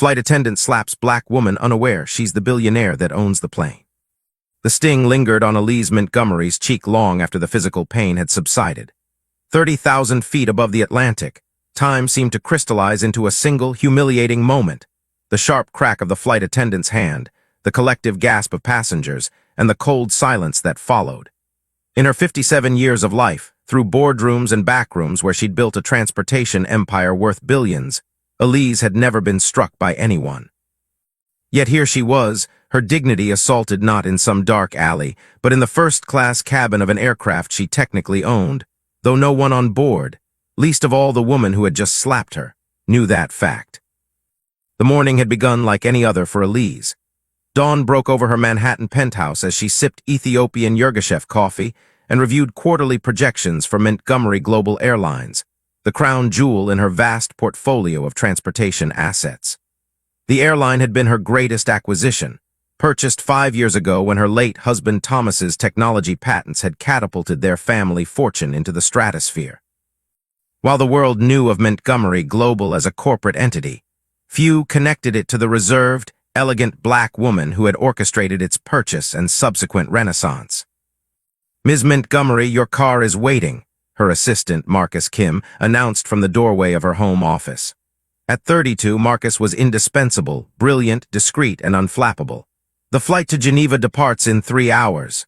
Flight attendant slaps black woman unaware she's the billionaire that owns the plane. The sting lingered on Elise Montgomery's cheek long after the physical pain had subsided. 30,000 feet above the Atlantic, time seemed to crystallize into a single, humiliating moment. The sharp crack of the flight attendant's hand, the collective gasp of passengers, and the cold silence that followed. In her 57 years of life, through boardrooms and backrooms where she'd built a transportation empire worth billions, Elise had never been struck by anyone. Yet here she was, her dignity assaulted not in some dark alley, but in the first-class cabin of an aircraft she technically owned, though no one on board, least of all the woman who had just slapped her, knew that fact. The morning had begun like any other for Elise. Dawn broke over her Manhattan penthouse as she sipped Ethiopian Yirgacheffe coffee and reviewed quarterly projections for Montgomery Global Airlines, the crown jewel in her vast portfolio of transportation assets. The airline had been her greatest acquisition, purchased 5 years ago when her late husband Thomas's technology patents had catapulted their family fortune into the stratosphere. While the world knew of Montgomery Global as a corporate entity, few connected it to the reserved, elegant black woman who had orchestrated its purchase and subsequent renaissance. "Ms. Montgomery, your car is waiting," her assistant, Marcus Kim, announced from the doorway of her home office. At 32, Marcus was indispensable, brilliant, discreet, and unflappable. "The flight to Geneva departs in 3 hours."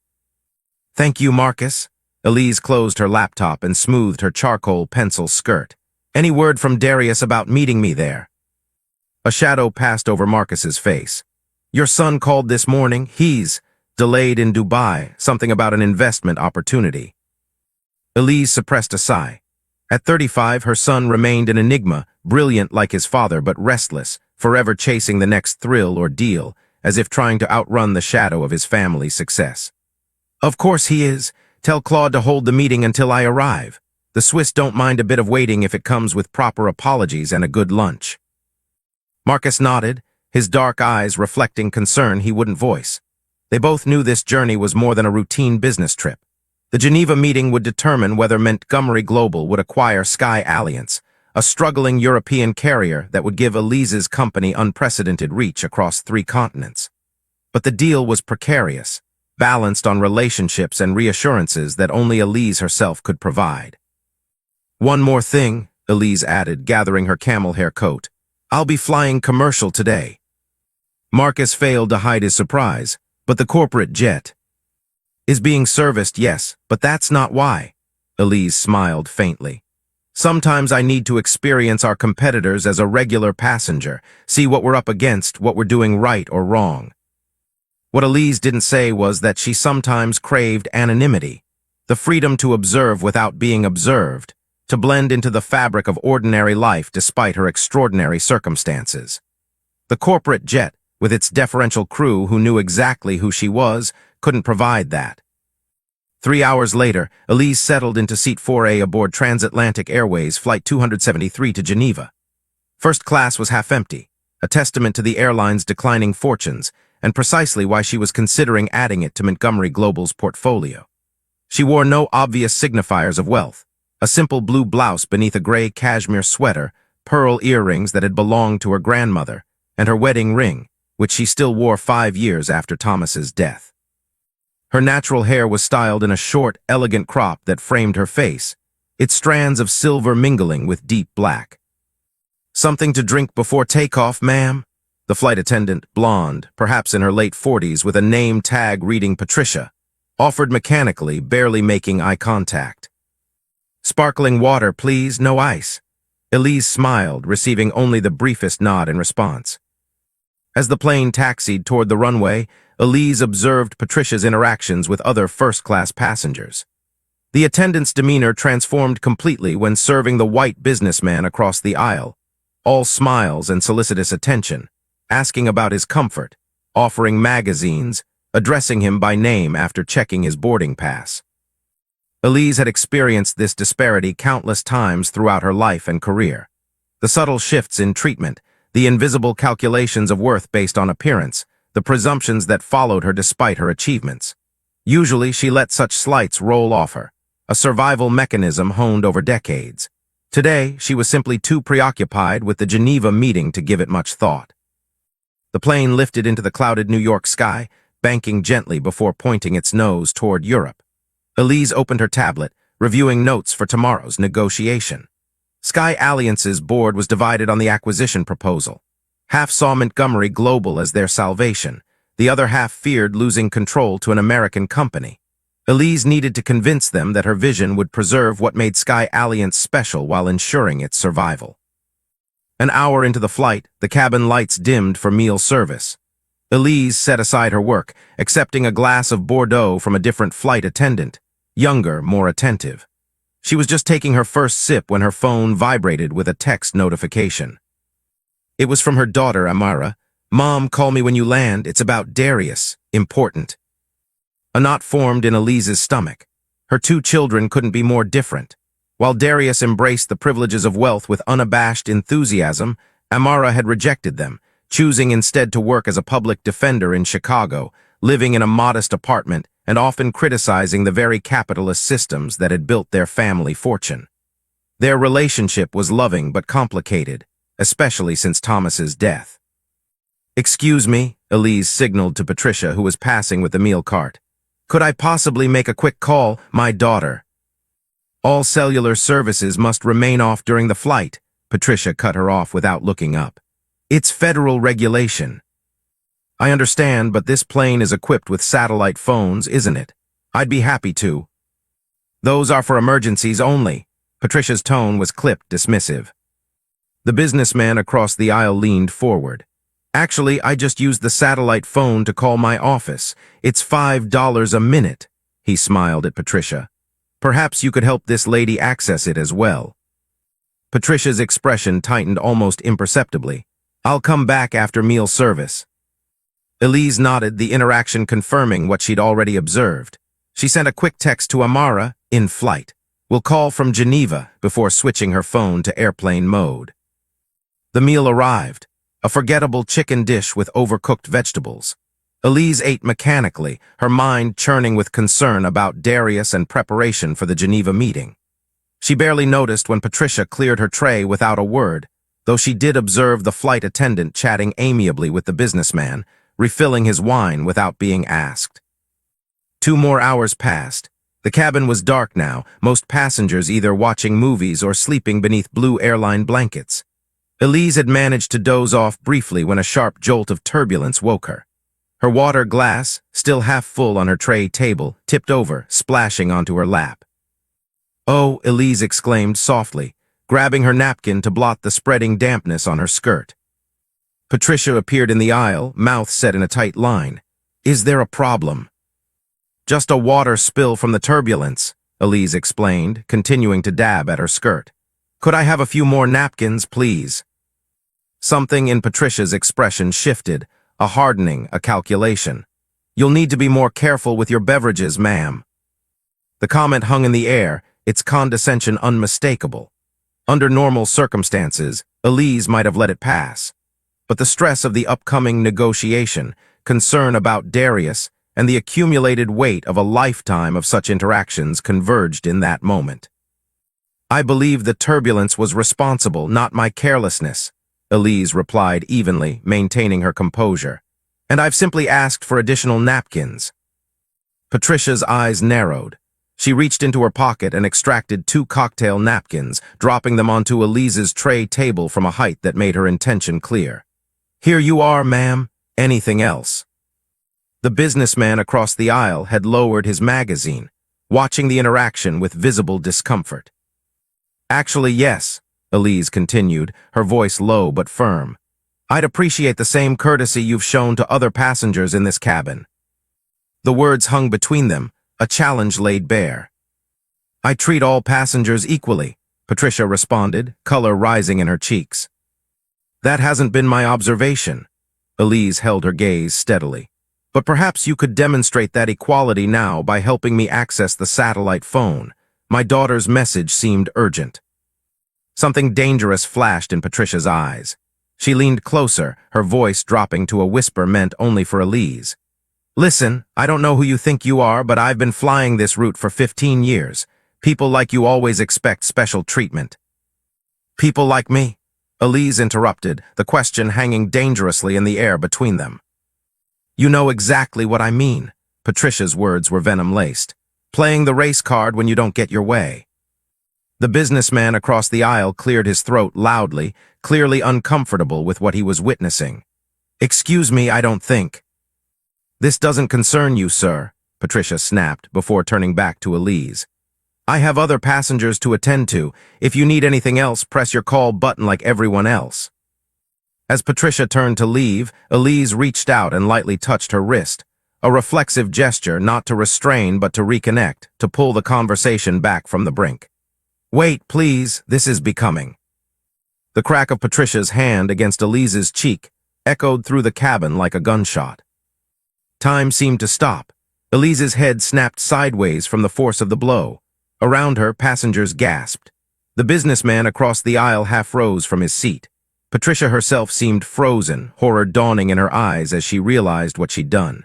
"Thank you, Marcus." Elise closed her laptop and smoothed her charcoal pencil skirt. "Any word from Darius about meeting me there?" A shadow passed over Marcus's face. "Your son called this morning. He's delayed in Dubai, something about an investment opportunity." Elise suppressed a sigh. At 35, her son remained an enigma, brilliant like his father but restless, forever chasing the next thrill or deal, as if trying to outrun the shadow of his family's success. "Of course he is. Tell Claude to hold the meeting until I arrive. The Swiss don't mind a bit of waiting if it comes with proper apologies and a good lunch." Marcus nodded, his dark eyes reflecting concern he wouldn't voice. They both knew this journey was more than a routine business trip. The Geneva meeting would determine whether Montgomery Global would acquire Sky Alliance, a struggling European carrier that would give Elise's company unprecedented reach across 3 continents. But the deal was precarious, balanced on relationships and reassurances that only Elise herself could provide. "One more thing," Elise added, gathering her camel hair coat. "I'll be flying commercial today." Marcus failed to hide his surprise, but the corporate jet is being serviced, yes, but that's not why. Elise smiled faintly. "Sometimes I need to experience our competitors as a regular passenger, see what we're up against, what we're doing right or wrong." What Elise didn't say was that she sometimes craved anonymity, the freedom to observe without being observed, to blend into the fabric of ordinary life despite her extraordinary circumstances. The corporate jet, with its deferential crew who knew exactly who she was, couldn't provide that. 3 hours later, Elise settled into seat 4A aboard Transatlantic Airways Flight 273 to Geneva. First class was half empty, a testament to the airline's declining fortunes, and precisely why she was considering adding it to Montgomery Global's portfolio. She wore no obvious signifiers of wealth, a simple blue blouse beneath a gray cashmere sweater, pearl earrings that had belonged to her grandmother, and her wedding ring, which she still wore 5 years after Thomas's death. Her natural hair was styled in a short, elegant crop that framed her face, its strands of silver mingling with deep black. "Something to drink before takeoff, ma'am?" The flight attendant, blonde, perhaps in her late 40s with a name tag reading Patricia, offered mechanically, barely making eye contact. "Sparkling water, please, no ice." Elise smiled, receiving only the briefest nod in response. As the plane taxied toward the runway, Elise observed Patricia's interactions with other first-class passengers. The attendant's demeanor transformed completely when serving the white businessman across the aisle, all smiles and solicitous attention, asking about his comfort, offering magazines, addressing him by name after checking his boarding pass. Elise had experienced this disparity countless times throughout her life and career. The subtle shifts in treatment, the invisible calculations of worth based on appearance, the presumptions that followed her despite her achievements. Usually, she let such slights roll off her, a survival mechanism honed over decades. Today, she was simply too preoccupied with the Geneva meeting to give it much thought. The plane lifted into the clouded New York sky, banking gently before pointing its nose toward Europe. Elise opened her tablet, reviewing notes for tomorrow's negotiation. Sky Alliance's board was divided on the acquisition proposal. Half saw Montgomery Global as their salvation. The other half feared losing control to an American company. Elise needed to convince them that her vision would preserve what made Sky Alliance special while ensuring its survival. An hour into the flight, the cabin lights dimmed for meal service. Elise set aside her work, accepting a glass of Bordeaux from a different flight attendant, younger, more attentive. She was just taking her first sip when her phone vibrated with a text notification. It was from her daughter, Amara. "Mom, call me when you land. It's about Darius. Important." A knot formed in Elise's stomach. Her two children couldn't be more different. While Darius embraced the privileges of wealth with unabashed enthusiasm, Amara had rejected them, choosing instead to work as a public defender in Chicago, living in a modest apartment and often criticizing the very capitalist systems that had built their family fortune. Their relationship was loving but complicated, especially since Thomas's death. "Excuse me," Elise signaled to Patricia, who was passing with the meal cart. "Could I possibly make a quick call? My daughter." "All cellular services must remain off during the flight," Patricia cut her off without looking up. "It's federal regulation." "I understand, but this plane is equipped with satellite phones, isn't it? I'd be happy to." "Those are for emergencies only." Patricia's tone was clipped, dismissive. The businessman across the aisle leaned forward. "Actually, I just used the satellite phone to call my office. It's $5 a minute." He smiled at Patricia. "Perhaps you could help this lady access it as well." Patricia's expression tightened almost imperceptibly. "I'll come back after meal service." Elise nodded, the interaction confirming what she'd already observed. She sent a quick text to Amara, in flight. "We'll call from Geneva," before switching her phone to airplane mode. The meal arrived, a forgettable chicken dish with overcooked vegetables. Elise ate mechanically, her mind churning with concern about Darius and preparation for the Geneva meeting. She barely noticed when Patricia cleared her tray without a word, though she did observe the flight attendant chatting amiably with the businessman, refilling his wine without being asked. 2 more hours passed. The cabin was dark now, most passengers either watching movies or sleeping beneath blue airline blankets. Elise had managed to doze off briefly when a sharp jolt of turbulence woke her. Her water glass, still half full on her tray table, tipped over, splashing onto her lap. "Oh," Elise exclaimed softly, grabbing her napkin to blot the spreading dampness on her skirt. Patricia appeared in the aisle, mouth set in a tight line. "Is there a problem?" "Just a water spill from the turbulence," Elise explained, continuing to dab at her skirt. "Could I have a few more napkins, please?" Something in Patricia's expression shifted, a hardening, a calculation. "You'll need to be more careful with your beverages, ma'am." The comment hung in the air, its condescension unmistakable. Under normal circumstances, Elise might have let it pass. But the stress of the upcoming negotiation, concern about Darius, and the accumulated weight of a lifetime of such interactions converged in that moment. "I believe the turbulence was responsible, not my carelessness," Elise replied evenly, maintaining her composure. "And I've simply asked for additional napkins." Patricia's eyes narrowed. She reached into her pocket and extracted 2 cocktail napkins, dropping them onto Elise's tray table from a height that made her intention clear. "Here you are, ma'am. Anything else?" The businessman across the aisle had lowered his magazine, watching the interaction with visible discomfort. "Actually, yes," Elise continued, her voice low but firm. "I'd appreciate the same courtesy you've shown to other passengers in this cabin." The words hung between them, a challenge laid bare. "I treat all passengers equally," Patricia responded, color rising in her cheeks. "That hasn't been my observation." Elise held her gaze steadily. "But perhaps you could demonstrate that equality now by helping me access the satellite phone. My daughter's message seemed urgent." Something dangerous flashed in Patricia's eyes. She leaned closer, her voice dropping to a whisper meant only for Elise. "Listen, I don't know who you think you are, but I've been flying this route for 15 years. People like you always expect special treatment." "People like me?" Elise interrupted, the question hanging dangerously in the air between them. You know exactly what I mean. Patricia's words were venom-laced. Playing the race card when you don't get your way. The businessman across the aisle cleared his throat loudly, clearly uncomfortable with what he was witnessing. Excuse me, I don't think. This doesn't concern you, sir, Patricia snapped before turning back to Elise. I have other passengers to attend to. If you need anything else, press your call button like everyone else. As Patricia turned to leave, Elise reached out and lightly touched her wrist. A reflexive gesture, not to restrain but to reconnect, to pull the conversation back from the brink. Wait, please, this is becoming. The crack of Patricia's hand against Elise's cheek echoed through the cabin like a gunshot. Time seemed to stop. Elise's head snapped sideways from the force of the blow. Around her, passengers gasped. The businessman across the aisle half rose from his seat. Patricia herself seemed frozen, horror dawning in her eyes as she realized what she'd done.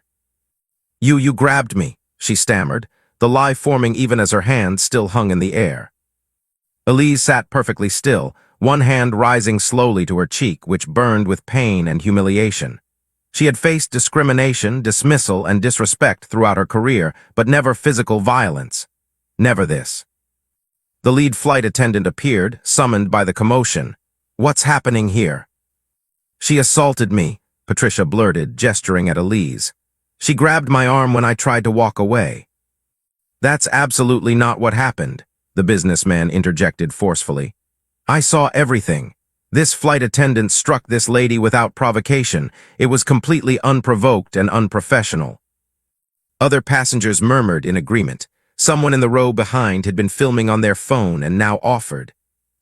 You grabbed me, she stammered, the lie forming even as her hand still hung in the air. Elise sat perfectly still, one hand rising slowly to her cheek, which burned with pain and humiliation. She had faced discrimination, dismissal, and disrespect throughout her career, but never physical violence. Never this. The lead flight attendant appeared, summoned by the commotion. What's happening here? She assaulted me, Patricia blurted, gesturing at Elise. She grabbed my arm when I tried to walk away. That's absolutely not what happened, the businessman interjected forcefully. I saw everything. This flight attendant struck this lady without provocation. It was completely unprovoked and unprofessional. Other passengers murmured in agreement. Someone in the row behind had been filming on their phone and now offered.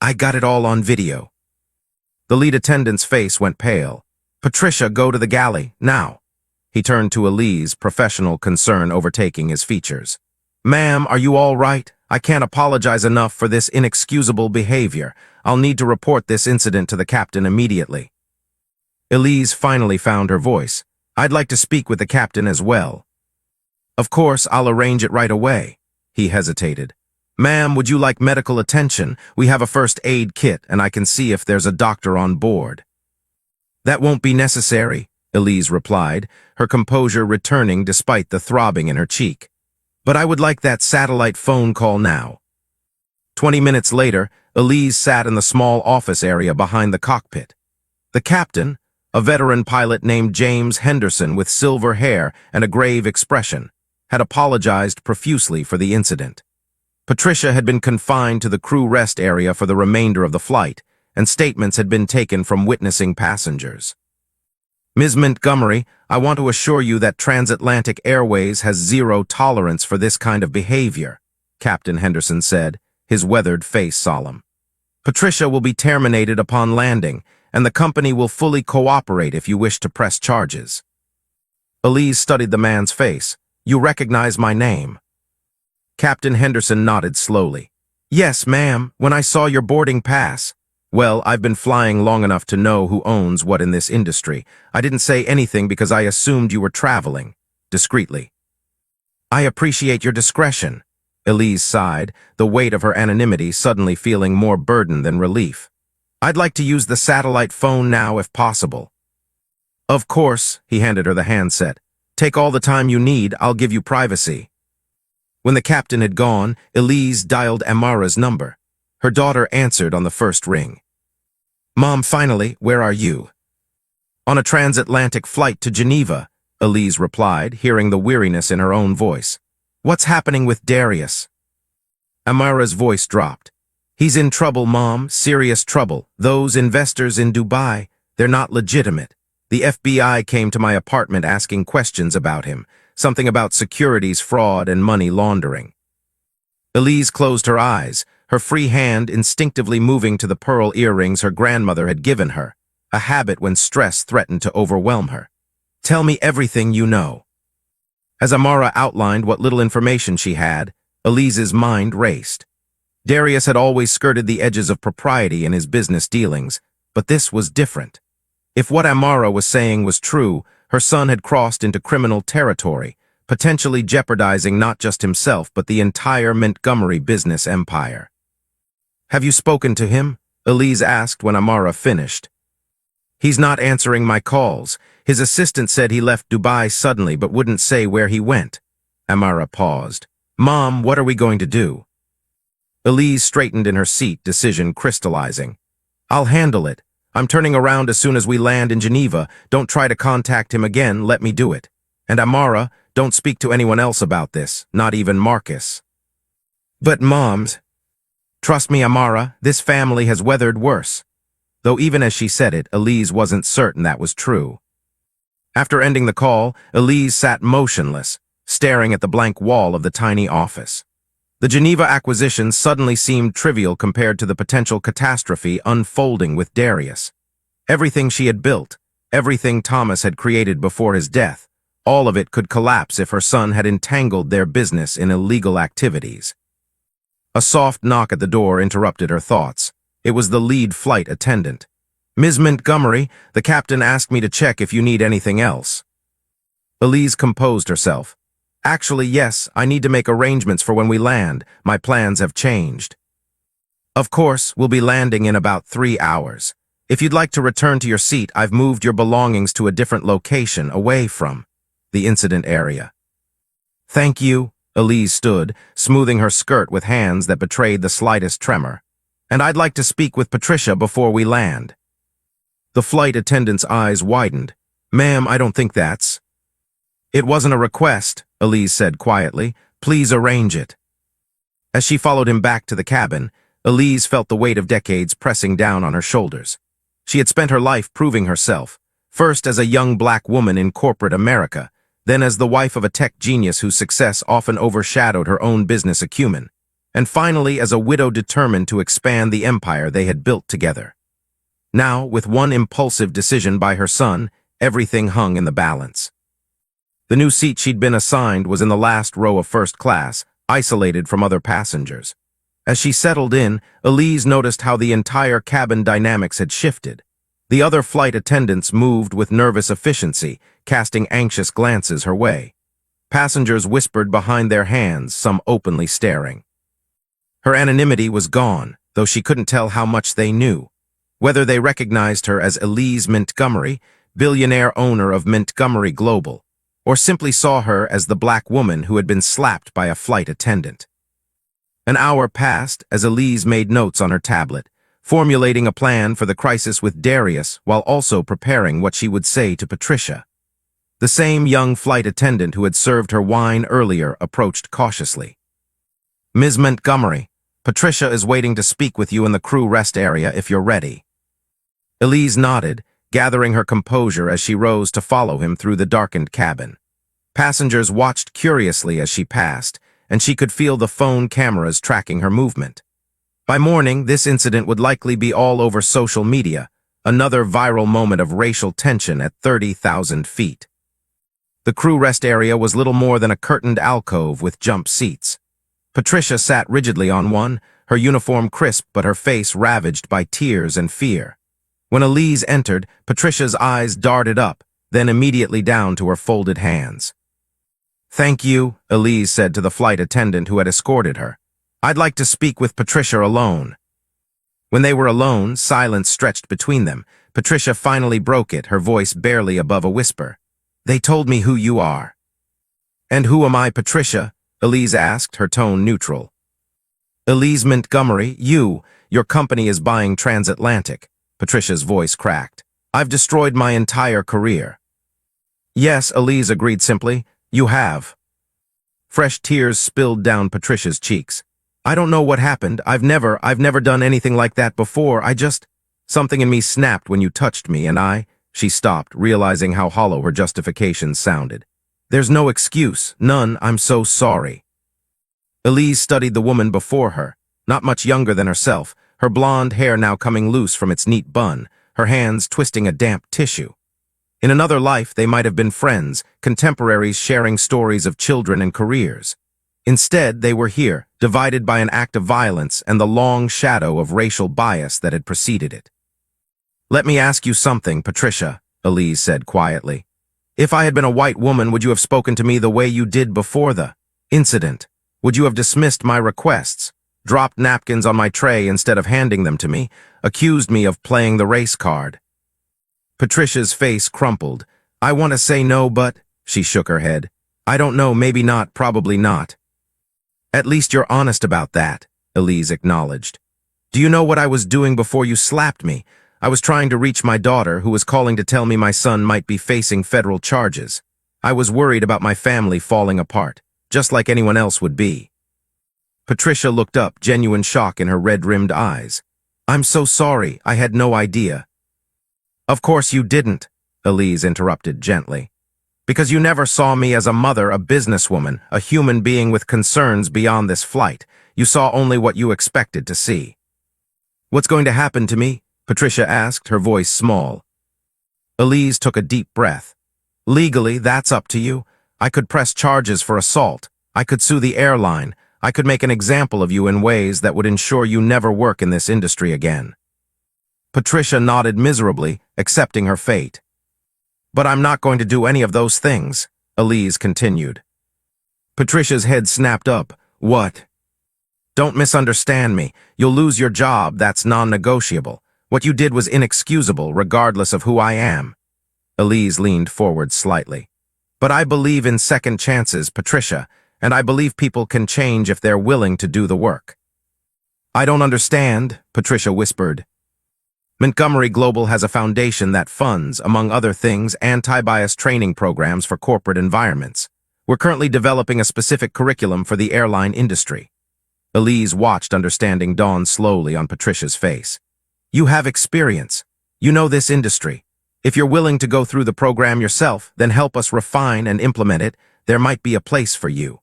I got it all on video. The lead attendant's face went pale. Patricia, go to the galley, now. He turned to Elise, professional concern overtaking his features. Ma'am, are you all right? I can't apologize enough for this inexcusable behavior. I'll need to report this incident to the captain immediately. Elise finally found her voice. I'd like to speak with the captain as well. Of course, I'll arrange it right away. He hesitated. Ma'am, would you like medical attention? We have a first aid kit, and I can see if there's a doctor on board. That won't be necessary, Elise replied, her composure returning despite the throbbing in her cheek. But I would like that satellite phone call now. 20 minutes later, Elise sat in the small office area behind the cockpit. The captain, a veteran pilot named James Henderson with silver hair and a grave expression, had apologized profusely for the incident. Patricia had been confined to the crew rest area for the remainder of the flight, and statements had been taken from witnessing passengers. Ms. Montgomery, I want to assure you that Transatlantic Airways has zero tolerance for this kind of behavior, Captain Henderson said, his weathered face solemn. Patricia will be terminated upon landing, and the company will fully cooperate if you wish to press charges. Elise studied the man's face. You recognize my name? Captain Henderson nodded slowly. Yes, ma'am, when I saw your boarding pass. Well, I've been flying long enough to know who owns what in this industry. I didn't say anything because I assumed you were traveling. Discreetly. I appreciate your discretion. Elise sighed, the weight of her anonymity suddenly feeling more burden than relief. I'd like to use the satellite phone now if possible. Of course, he handed her the handset. Take all the time you need, I'll give you privacy. When the captain had gone, Elise dialed Amara's number. Her daughter answered on the first ring. Mom, finally, where are you? On a transatlantic flight to Geneva, Elise replied, hearing the weariness in her own voice. What's happening with Darius? Amara's voice dropped. He's in trouble, Mom, serious trouble. Those investors in Dubai, they're not legitimate. The FBI came to my apartment asking questions about him, something about securities fraud and money laundering. Elise closed her eyes, her free hand instinctively moving to the pearl earrings her grandmother had given her, a habit when stress threatened to overwhelm her. Tell me everything you know. As Amara outlined what little information she had, Elise's mind raced. Darius had always skirted the edges of propriety in his business dealings, but this was different. If what Amara was saying was true, her son had crossed into criminal territory, potentially jeopardizing not just himself but the entire Montgomery business empire. Have you spoken to him? Elise asked when Amara finished. He's not answering my calls. His assistant said he left Dubai suddenly but wouldn't say where he went. Amara paused. Mom, what are we going to do? Elise straightened in her seat, decision crystallizing. I'll handle it. I'm turning around as soon as we land in Geneva. Don't try to contact him again. Let me do it. And Amara, don't speak to anyone else about this, not even Marcus. But Moms, trust me, Amara, this family has weathered worse. Though even as she said it, Elise wasn't certain that was true. After ending the call, Elise sat motionless, staring at the blank wall of the tiny office. The Geneva acquisition suddenly seemed trivial compared to the potential catastrophe unfolding with Darius. Everything she had built, everything Thomas had created before his death, all of it could collapse if her son had entangled their business in illegal activities. A soft knock at the door interrupted her thoughts. It was the lead flight attendant. Ms. Montgomery, the captain asked me to check if you need anything else. Elise composed herself. Actually, yes, I need to make arrangements for when we land. My plans have changed. Of course, we'll be landing in about 3 hours. If you'd like to return to your seat, I've moved your belongings to a different location, away from the incident area. Thank you. Elise stood, smoothing her skirt with hands that betrayed the slightest tremor. And I'd like to speak with Patricia before we land. The flight attendant's eyes widened. Ma'am, I don't think that's... It wasn't a request, Elise said quietly. Please arrange it. As she followed him back to the cabin, Elise felt the weight of decades pressing down on her shoulders. She had spent her life proving herself, first as a young black woman in corporate America, then as the wife of a tech genius whose success often overshadowed her own business acumen, and finally as a widow determined to expand the empire they had built together. Now, with one impulsive decision by her son, everything hung in the balance. The new seat she'd been assigned was in the last row of first class, isolated from other passengers. As she settled in, Elise noticed how the entire cabin dynamics had shifted. The other flight attendants moved with nervous efficiency, casting anxious glances her way. Passengers whispered behind their hands, some openly staring. Her anonymity was gone, though she couldn't tell how much they knew. Whether they recognized her as Elise Montgomery, billionaire owner of Montgomery Global, or simply saw her as the black woman who had been slapped by a flight attendant. An hour passed as Elise made notes on her tablet, formulating a plan for the crisis with Darius while also preparing what she would say to Patricia. The same young flight attendant who had served her wine earlier approached cautiously. Ms. Montgomery, Patricia is waiting to speak with you in the crew rest area if you're ready. Elise nodded, gathering her composure as she rose to follow him through the darkened cabin. Passengers watched curiously as she passed, and she could feel the phone cameras tracking her movement. By morning, this incident would likely be all over social media, another viral moment of racial tension at 30,000 feet. The crew rest area was little more than a curtained alcove with jump seats. Patricia sat rigidly on one, her uniform crisp but her face ravaged by tears and fear. When Elise entered, Patricia's eyes darted up, then immediately down to her folded hands. Thank you, Elise said to the flight attendant who had escorted her. I'd like to speak with Patricia alone. When they were alone, silence stretched between them. Patricia finally broke it, her voice barely above a whisper. They told me who you are. And who am I, Patricia? Elise asked, her tone neutral. Elise Montgomery, your company is buying Transatlantic. Patricia's voice cracked. I've destroyed my entire career. Yes, Elise agreed simply. You have. Fresh tears spilled down Patricia's cheeks. I don't know what happened. I've never done anything like that before. Something in me snapped when you touched me, and she stopped, realizing how hollow her justifications sounded. There's no excuse, none. I'm so sorry. Elise studied the woman before her, not much younger than herself, her blonde hair now coming loose from its neat bun, her hands twisting a damp tissue. In another life, they might have been friends, contemporaries sharing stories of children and careers. Instead, they were here, divided by an act of violence and the long shadow of racial bias that had preceded it. Let me ask you something, Patricia, Elise said quietly. If I had been a white woman, would you have spoken to me the way you did before the incident? Would you have dismissed my requests? dropped napkins on my tray instead of handing them to me, accused me of playing the race card. Patricia's face crumpled. I want to say no, but, she shook her head. I don't know, maybe not, probably not. At least you're honest about that, Elise acknowledged. Do you know what I was doing before you slapped me? I was trying to reach my daughter, who was calling to tell me my son might be facing federal charges. I was worried about my family falling apart, just like anyone else would be. Patricia looked up, genuine shock in her red-rimmed eyes. I'm so sorry, I had no idea. Of course you didn't, Elise interrupted gently. Because you never saw me as a mother, a businesswoman, a human being with concerns beyond this flight. You saw only what you expected to see. What's going to happen to me? Patricia asked, her voice small. Elise took a deep breath. Legally, that's up to you. I could press charges for assault. I could sue the airline. I could make an example of you in ways that would ensure you never work in this industry again. Patricia nodded miserably, accepting her fate. But I'm not going to do any of those things, Elise continued. Patricia's head snapped up. What? Don't misunderstand me. You'll lose your job, that's non-negotiable. What you did was inexcusable, regardless of who I am. Elise leaned forward slightly. But I believe in second chances, Patricia, and I believe people can change if they're willing to do the work. I don't understand, Patricia whispered. Montgomery Global has a foundation that funds, among other things, anti-bias training programs for corporate environments. We're currently developing a specific curriculum for the airline industry. Elise watched, understanding dawn slowly on Patricia's face. You have experience. You know this industry. If you're willing to go through the program yourself, then help us refine and implement it. There might be a place for you.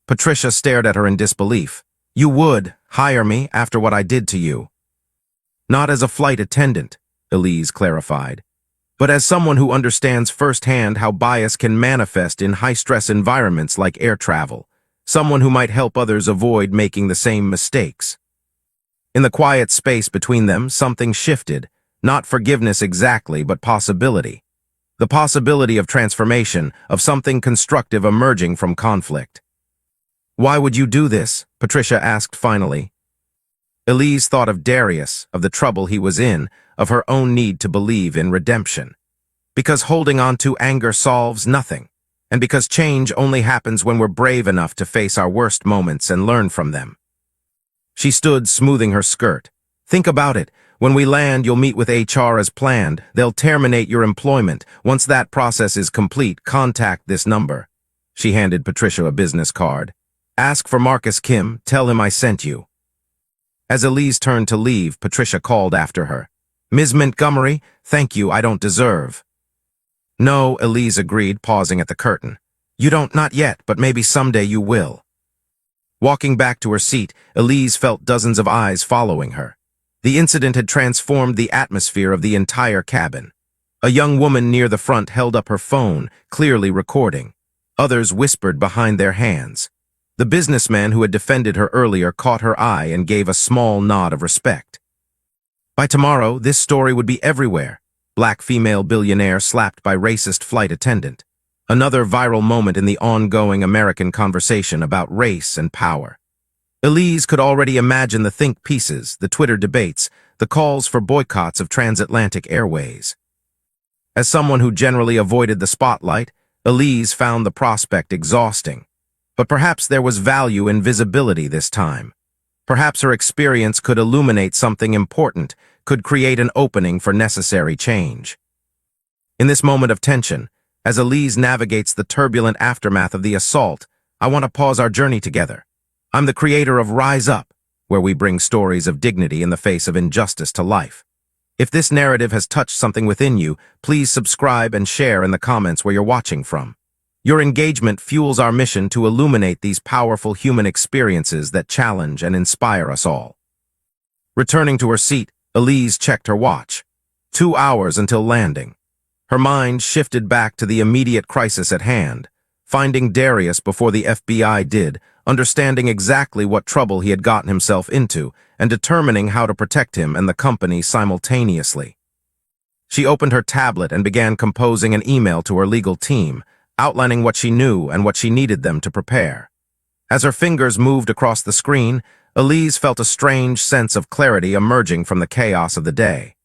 Patricia stared at her in disbelief. You would hire me after what I did to you. Not as a flight attendant, Elise clarified, but as someone who understands firsthand how bias can manifest in high-stress environments like air travel, someone who might help others avoid making the same mistakes. In the quiet space between them, something shifted, not forgiveness exactly, but possibility. The possibility of transformation, of something constructive emerging from conflict. Why would you do this? Patricia asked finally. Elise thought of Darius, of the trouble he was in, of her own need to believe in redemption. Because holding on to anger solves nothing, and because change only happens when we're brave enough to face our worst moments and learn from them. She stood, smoothing her skirt. Think about it. When we land, you'll meet with HR as planned. They'll terminate your employment. Once that process is complete, contact this number. She handed Patricia a business card. Ask for Marcus Kim. Tell him I sent you. As Elise turned to leave, Patricia called after her. Ms. Montgomery, thank you, I don't deserve. No, Elise agreed, pausing at the curtain. You don't, not yet, but maybe someday you will. Walking back to her seat, Elise felt dozens of eyes following her. The incident had transformed the atmosphere of the entire cabin. A young woman near the front held up her phone, clearly recording. Others whispered behind their hands. The businessman who had defended her earlier caught her eye and gave a small nod of respect. By tomorrow, this story would be everywhere. Black female billionaire slapped by racist flight attendant. Another viral moment in the ongoing American conversation about race and power. Elise could already imagine the think pieces, the Twitter debates, the calls for boycotts of transatlantic airways. As someone who generally avoided the spotlight, Elise found the prospect exhausting. But perhaps there was value in visibility this time. Perhaps her experience could illuminate something important, could create an opening for necessary change. In this moment of tension, as Elise navigates the turbulent aftermath of the assault, I want to pause our journey together. I'm the creator of Rise Up, where we bring stories of dignity in the face of injustice to life. If this narrative has touched something within you, please subscribe and share in the comments where you're watching from. Your engagement fuels our mission to illuminate these powerful human experiences that challenge and inspire us all. Returning to her seat, Elise checked her watch. 2 hours until landing. Her mind shifted back to the immediate crisis at hand, finding Darius before the FBI did, understanding exactly what trouble he had gotten himself into, and determining how to protect him and the company simultaneously. She opened her tablet and began composing an email to her legal team, outlining what she knew and what she needed them to prepare. As her fingers moved across the screen, Elise felt a strange sense of clarity emerging from the chaos of the day.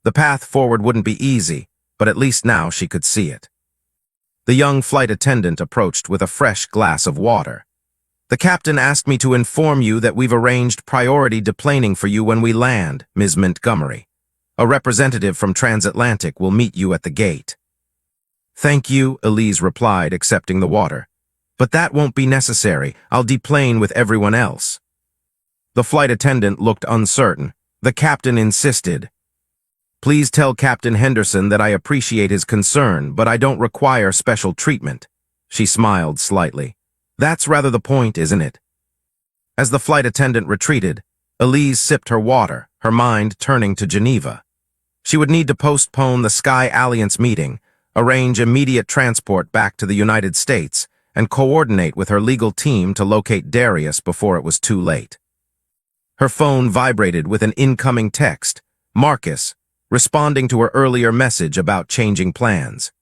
The path forward wouldn't be easy, but at least now she could see it. The young flight attendant approached with a fresh glass of water. "The captain asked me to inform you that we've arranged priority deplaning for you when we land, Ms. Montgomery. A representative from Transatlantic will meet you at the gate." "Thank you," Elise replied, accepting the water. "But that won't be necessary. I'll deplane with everyone else." The flight attendant looked uncertain. The captain insisted. "Please tell Captain Henderson that I appreciate his concern, but I don't require special treatment." She smiled slightly. "That's rather the point, isn't it?" As the flight attendant retreated, Elise sipped her water, her mind turning to Geneva. She would need to postpone the Sky Alliance meeting, arrange immediate transport back to the United States, and coordinate with her legal team to locate Darius before it was too late. Her phone vibrated with an incoming text, Marcus, responding to her earlier message about changing plans.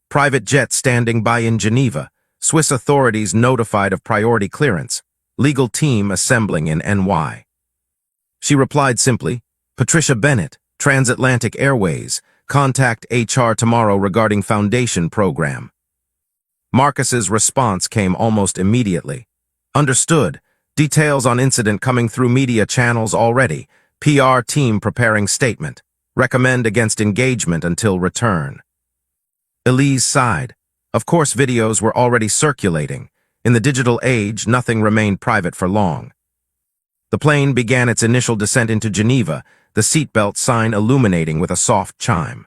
"Private jet standing by in Geneva. Swiss authorities notified of priority clearance. Legal team assembling in NY." She replied simply, "Patricia Bennett, Transatlantic Airways. Contact HR tomorrow regarding foundation program." Marcus's response came almost immediately. "Understood. Details on incident coming through media channels already. PR team preparing statement. Recommend against engagement until return." Elise sighed. Of course, videos were already circulating. In the digital age, nothing remained private for long. The plane began its initial descent into Geneva, the seatbelt sign illuminating with a soft chime.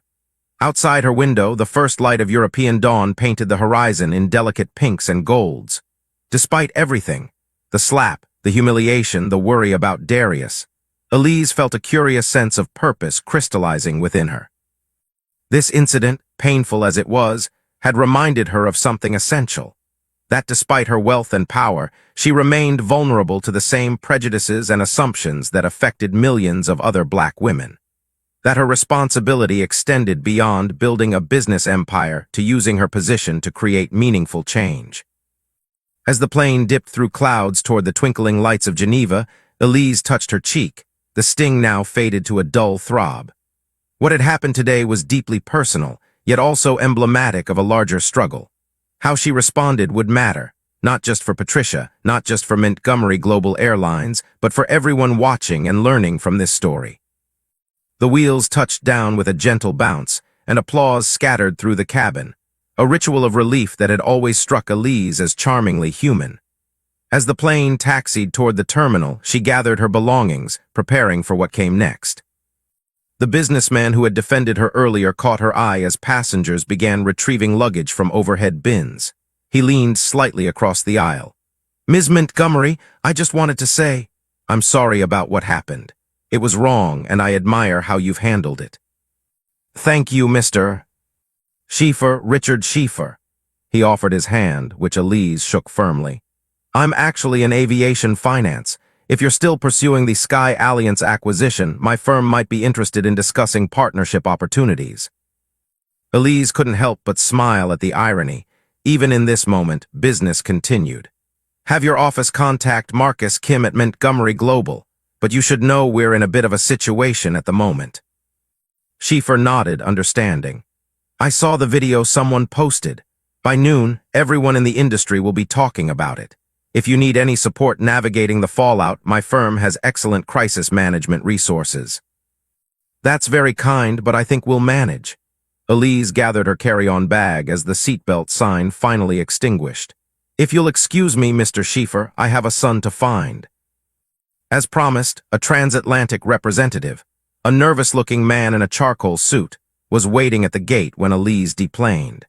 Outside her window, the first light of European dawn painted the horizon in delicate pinks and golds. Despite everything, the slap, the humiliation, the worry about Darius, Elise felt a curious sense of purpose crystallizing within her. This incident, painful as it was, had reminded her of something essential. That despite her wealth and power, she remained vulnerable to the same prejudices and assumptions that affected millions of other black women. That her responsibility extended beyond building a business empire to using her position to create meaningful change. As the plane dipped through clouds toward the twinkling lights of Geneva, Elise touched her cheek. The sting now faded to a dull throb. What had happened today was deeply personal, yet also emblematic of a larger struggle. How she responded would matter, not just for Patricia, not just for Montgomery Global Airlines, but for everyone watching and learning from this story. The wheels touched down with a gentle bounce, and applause scattered through the cabin, a ritual of relief that had always struck Elise as charmingly human. As the plane taxied toward the terminal, she gathered her belongings, preparing for what came next. The businessman who had defended her earlier caught her eye as passengers began retrieving luggage from overhead bins. He leaned slightly across the aisle. "Ms. Montgomery, I just wanted to say, I'm sorry about what happened. It was wrong, and I admire how you've handled it." "Thank you, Mr. Schieffer, Richard Schieffer." He offered his hand, which Elise shook firmly. "I'm actually in aviation finance. If you're still pursuing the Sky Alliance acquisition, my firm might be interested in discussing partnership opportunities." Elise couldn't help but smile at the irony. Even in this moment, business continued. "Have your office contact Marcus Kim at Montgomery Global, but you should know we're in a bit of a situation at the moment." Schieffer nodded, understanding. "I saw the video someone posted. By noon, everyone in the industry will be talking about it. If you need any support navigating the fallout, my firm has excellent crisis management resources." "That's very kind, but I think we'll manage." Elise gathered her carry-on bag as the seatbelt sign finally extinguished. "If you'll excuse me, Mr. Schieffer, I have a son to find." As promised, a transatlantic representative, a nervous-looking man in a charcoal suit, was waiting at the gate when Elise deplaned.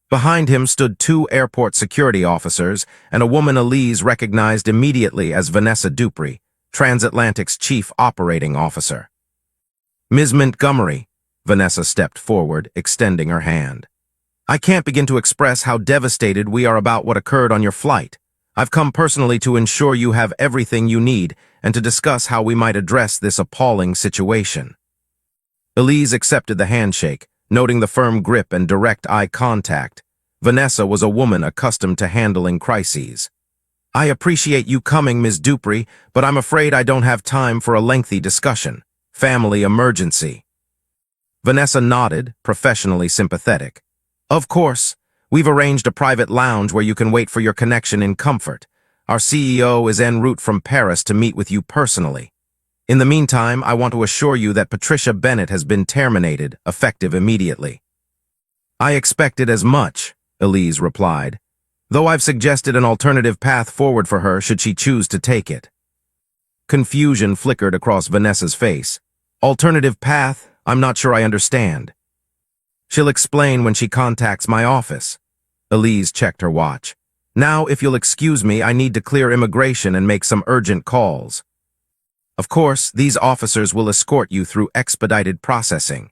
Behind him stood two airport security officers and a woman Elise recognized immediately as Vanessa Dupree, Transatlantic's chief operating officer. "Ms. Montgomery," Vanessa stepped forward, extending her hand. "I can't begin to express how devastated we are about what occurred on your flight. I've come personally to ensure you have everything you need and to discuss how we might address this appalling situation." Elise accepted the handshake, noting the firm grip and direct eye contact. Vanessa was a woman accustomed to handling crises. I appreciate you coming, Ms. Dupree, but I'm afraid I don't have time for a lengthy discussion. Family emergency. Vanessa nodded, professionally sympathetic. Of course. We've arranged a private lounge where you can wait for your connection in comfort. Our CEO is en route from Paris to meet with you personally. In the meantime, I want to assure you that Patricia Bennett has been terminated, effective immediately. I expected as much, Elise replied, though I've suggested an alternative path forward for her should she choose to take it. Confusion flickered across Vanessa's face. Alternative path? I'm not sure I understand. She'll explain when she contacts my office. Elise checked her watch. Now, if you'll excuse me, I need to clear immigration and make some urgent calls. Of course, these officers will escort you through expedited processing.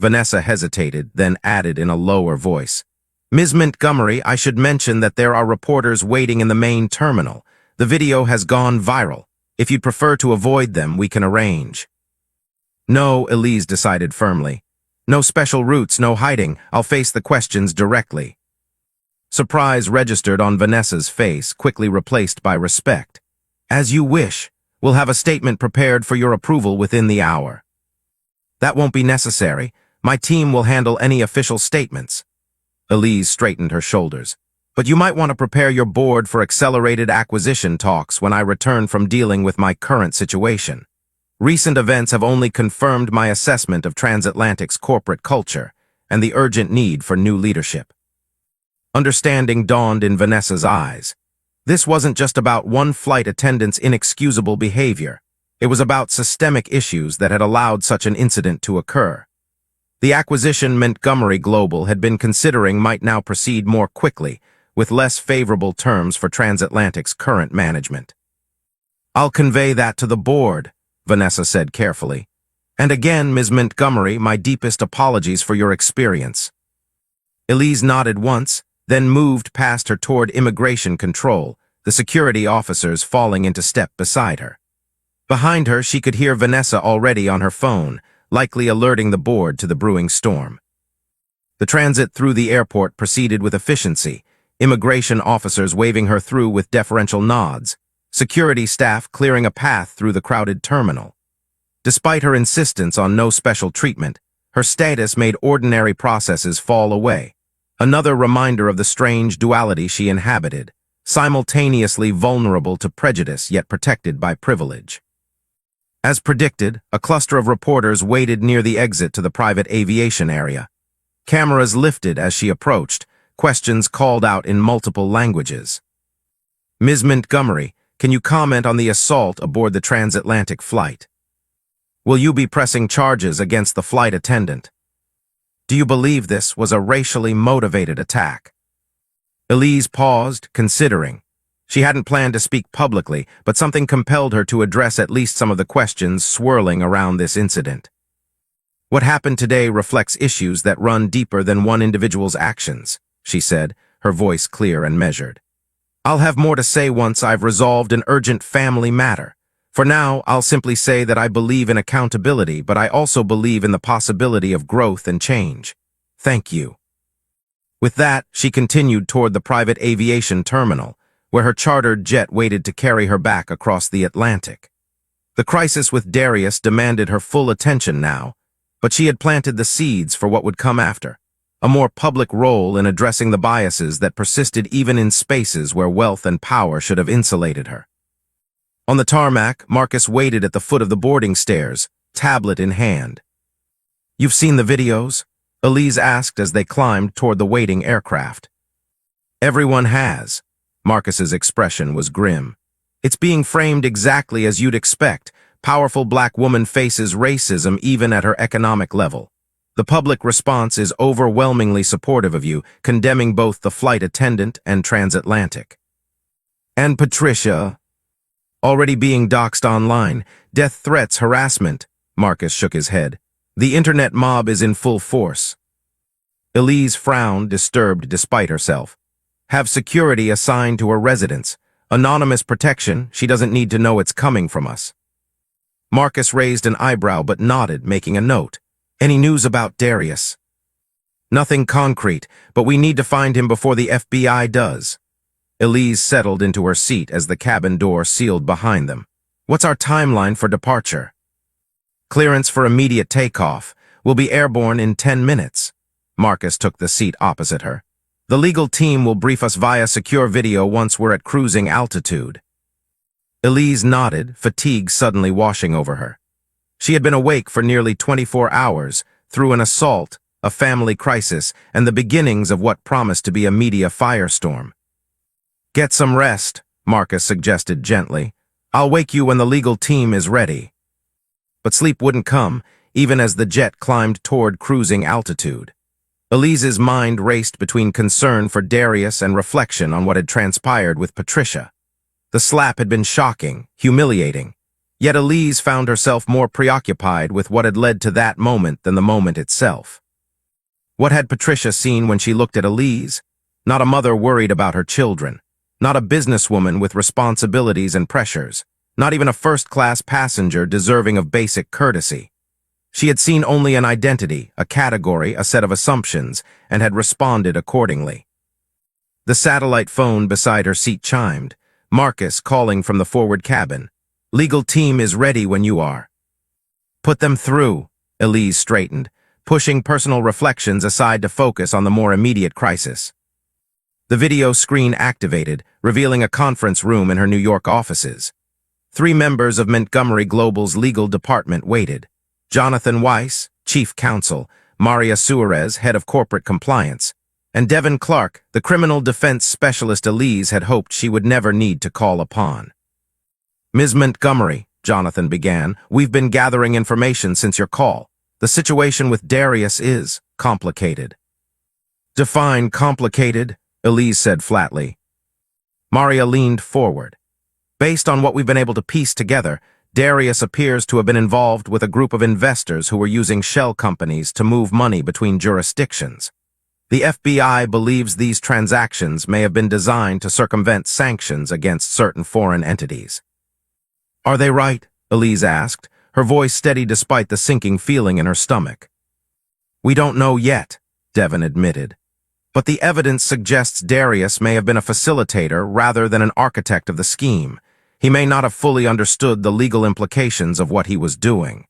Vanessa hesitated, then added in a lower voice. Ms. Montgomery, I should mention that there are reporters waiting in the main terminal. The video has gone viral. If you'd prefer to avoid them, we can arrange. No, Elise decided firmly. No special routes, no hiding. I'll face the questions directly. Surprise registered on Vanessa's face, quickly replaced by respect. As you wish. We'll have a statement prepared for your approval within the hour. That won't be necessary. My team will handle any official statements. Elise straightened her shoulders. But you might want to prepare your board for accelerated acquisition talks when I return from dealing with my current situation. Recent events have only confirmed my assessment of Transatlantic's corporate culture and the urgent need for new leadership. Understanding dawned in Vanessa's eyes. This wasn't just about one flight attendant's inexcusable behavior. It was about systemic issues that had allowed such an incident to occur. The acquisition Montgomery Global had been considering might now proceed more quickly, with less favorable terms for Transatlantic's current management. I'll convey that to the board, Vanessa said carefully. And again, Ms. Montgomery, my deepest apologies for your experience. Elise nodded once, then moved past her toward immigration control, the security officers falling into step beside her. Behind her, she could hear Vanessa already on her phone, likely alerting the board to the brewing storm. The transit through the airport proceeded with efficiency, immigration officers waving her through with deferential nods, security staff clearing a path through the crowded terminal. Despite her insistence on no special treatment, her status made ordinary processes fall away, another reminder of the strange duality she inhabited, simultaneously vulnerable to prejudice yet protected by privilege. As predicted, a cluster of reporters waited near the exit to the private aviation area. Cameras lifted as she approached, questions called out in multiple languages. Ms. Montgomery, can you comment on the assault aboard the transatlantic flight? Will you be pressing charges against the flight attendant? Do you believe this was a racially motivated attack? Elise paused, considering. She hadn't planned to speak publicly, but something compelled her to address at least some of the questions swirling around this incident. What happened today reflects issues that run deeper than one individual's actions, she said, her voice clear and measured. I'll have more to say once I've resolved an urgent family matter. For now, I'll simply say that I believe in accountability, but I also believe in the possibility of growth and change. Thank you. With that, she continued toward the private aviation terminal, where her chartered jet waited to carry her back across the Atlantic. The crisis with Darius demanded her full attention now, but she had planted the seeds for what would come after, a more public role in addressing the biases that persisted even in spaces where wealth and power should have insulated her. On the tarmac, Marcus waited at the foot of the boarding stairs, tablet in hand. You've seen the videos? Elise asked as they climbed toward the waiting aircraft. Everyone has. Marcus's expression was grim. It's being framed exactly as you'd expect. Powerful black woman faces racism even at her economic level. The public response is overwhelmingly supportive of you, condemning both the flight attendant and transatlantic. And Patricia, already being doxxed online, death threats, harassment. Marcus shook his head. The internet mob is in full force. Elise frowned, disturbed despite herself. Have security assigned to her residence. Anonymous protection, she doesn't need to know it's coming from us. Marcus raised an eyebrow but nodded, making a note. Any news about Darius? Nothing concrete, but we need to find him before the FBI does. Elise settled into her seat as the cabin door sealed behind them. What's our timeline for departure? Clearance for immediate takeoff. We'll be airborne in 10 minutes. Marcus took the seat opposite her. The legal team will brief us via secure video once we're at cruising altitude. Elise nodded, fatigue suddenly washing over her. She had been awake for nearly 24 hours, through an assault, a family crisis, and the beginnings of what promised to be a media firestorm. Get some rest, Marcus suggested gently. I'll wake you when the legal team is ready. But sleep wouldn't come, even as the jet climbed toward cruising altitude. Elise's mind raced between concern for Darius and reflection on what had transpired with Patricia. The slap had been shocking, humiliating, yet Elise found herself more preoccupied with what had led to that moment than the moment itself. What had Patricia seen when she looked at Elise? Not a mother worried about her children, not a businesswoman with responsibilities and pressures, not even a first-class passenger deserving of basic courtesy. She had seen only an identity, a category, a set of assumptions, and had responded accordingly. The satellite phone beside her seat chimed. Marcus calling from the forward cabin. Legal team is ready when you are. Put them through, Elise straightened, pushing personal reflections aside to focus on the more immediate crisis. The video screen activated, revealing a conference room in her New York offices. 3 members of Montgomery Global's legal department waited. Jonathan Weiss, chief counsel, Maria Suarez, head of corporate compliance, and Devin Clark, the criminal defense specialist Elise had hoped she would never need to call upon. Ms. Montgomery, Jonathan began, we've been gathering information since your call. The situation with Darius is complicated. Define complicated, Elise said flatly. Maria leaned forward. Based on what we've been able to piece together, Darius appears to have been involved with a group of investors who were using shell companies to move money between jurisdictions. The FBI believes these transactions may have been designed to circumvent sanctions against certain foreign entities. Are they right? Elise asked, her voice steady despite the sinking feeling in her stomach. We don't know yet, Devin admitted. But the evidence suggests Darius may have been a facilitator rather than an architect of the scheme. He may not have fully understood the legal implications of what he was doing.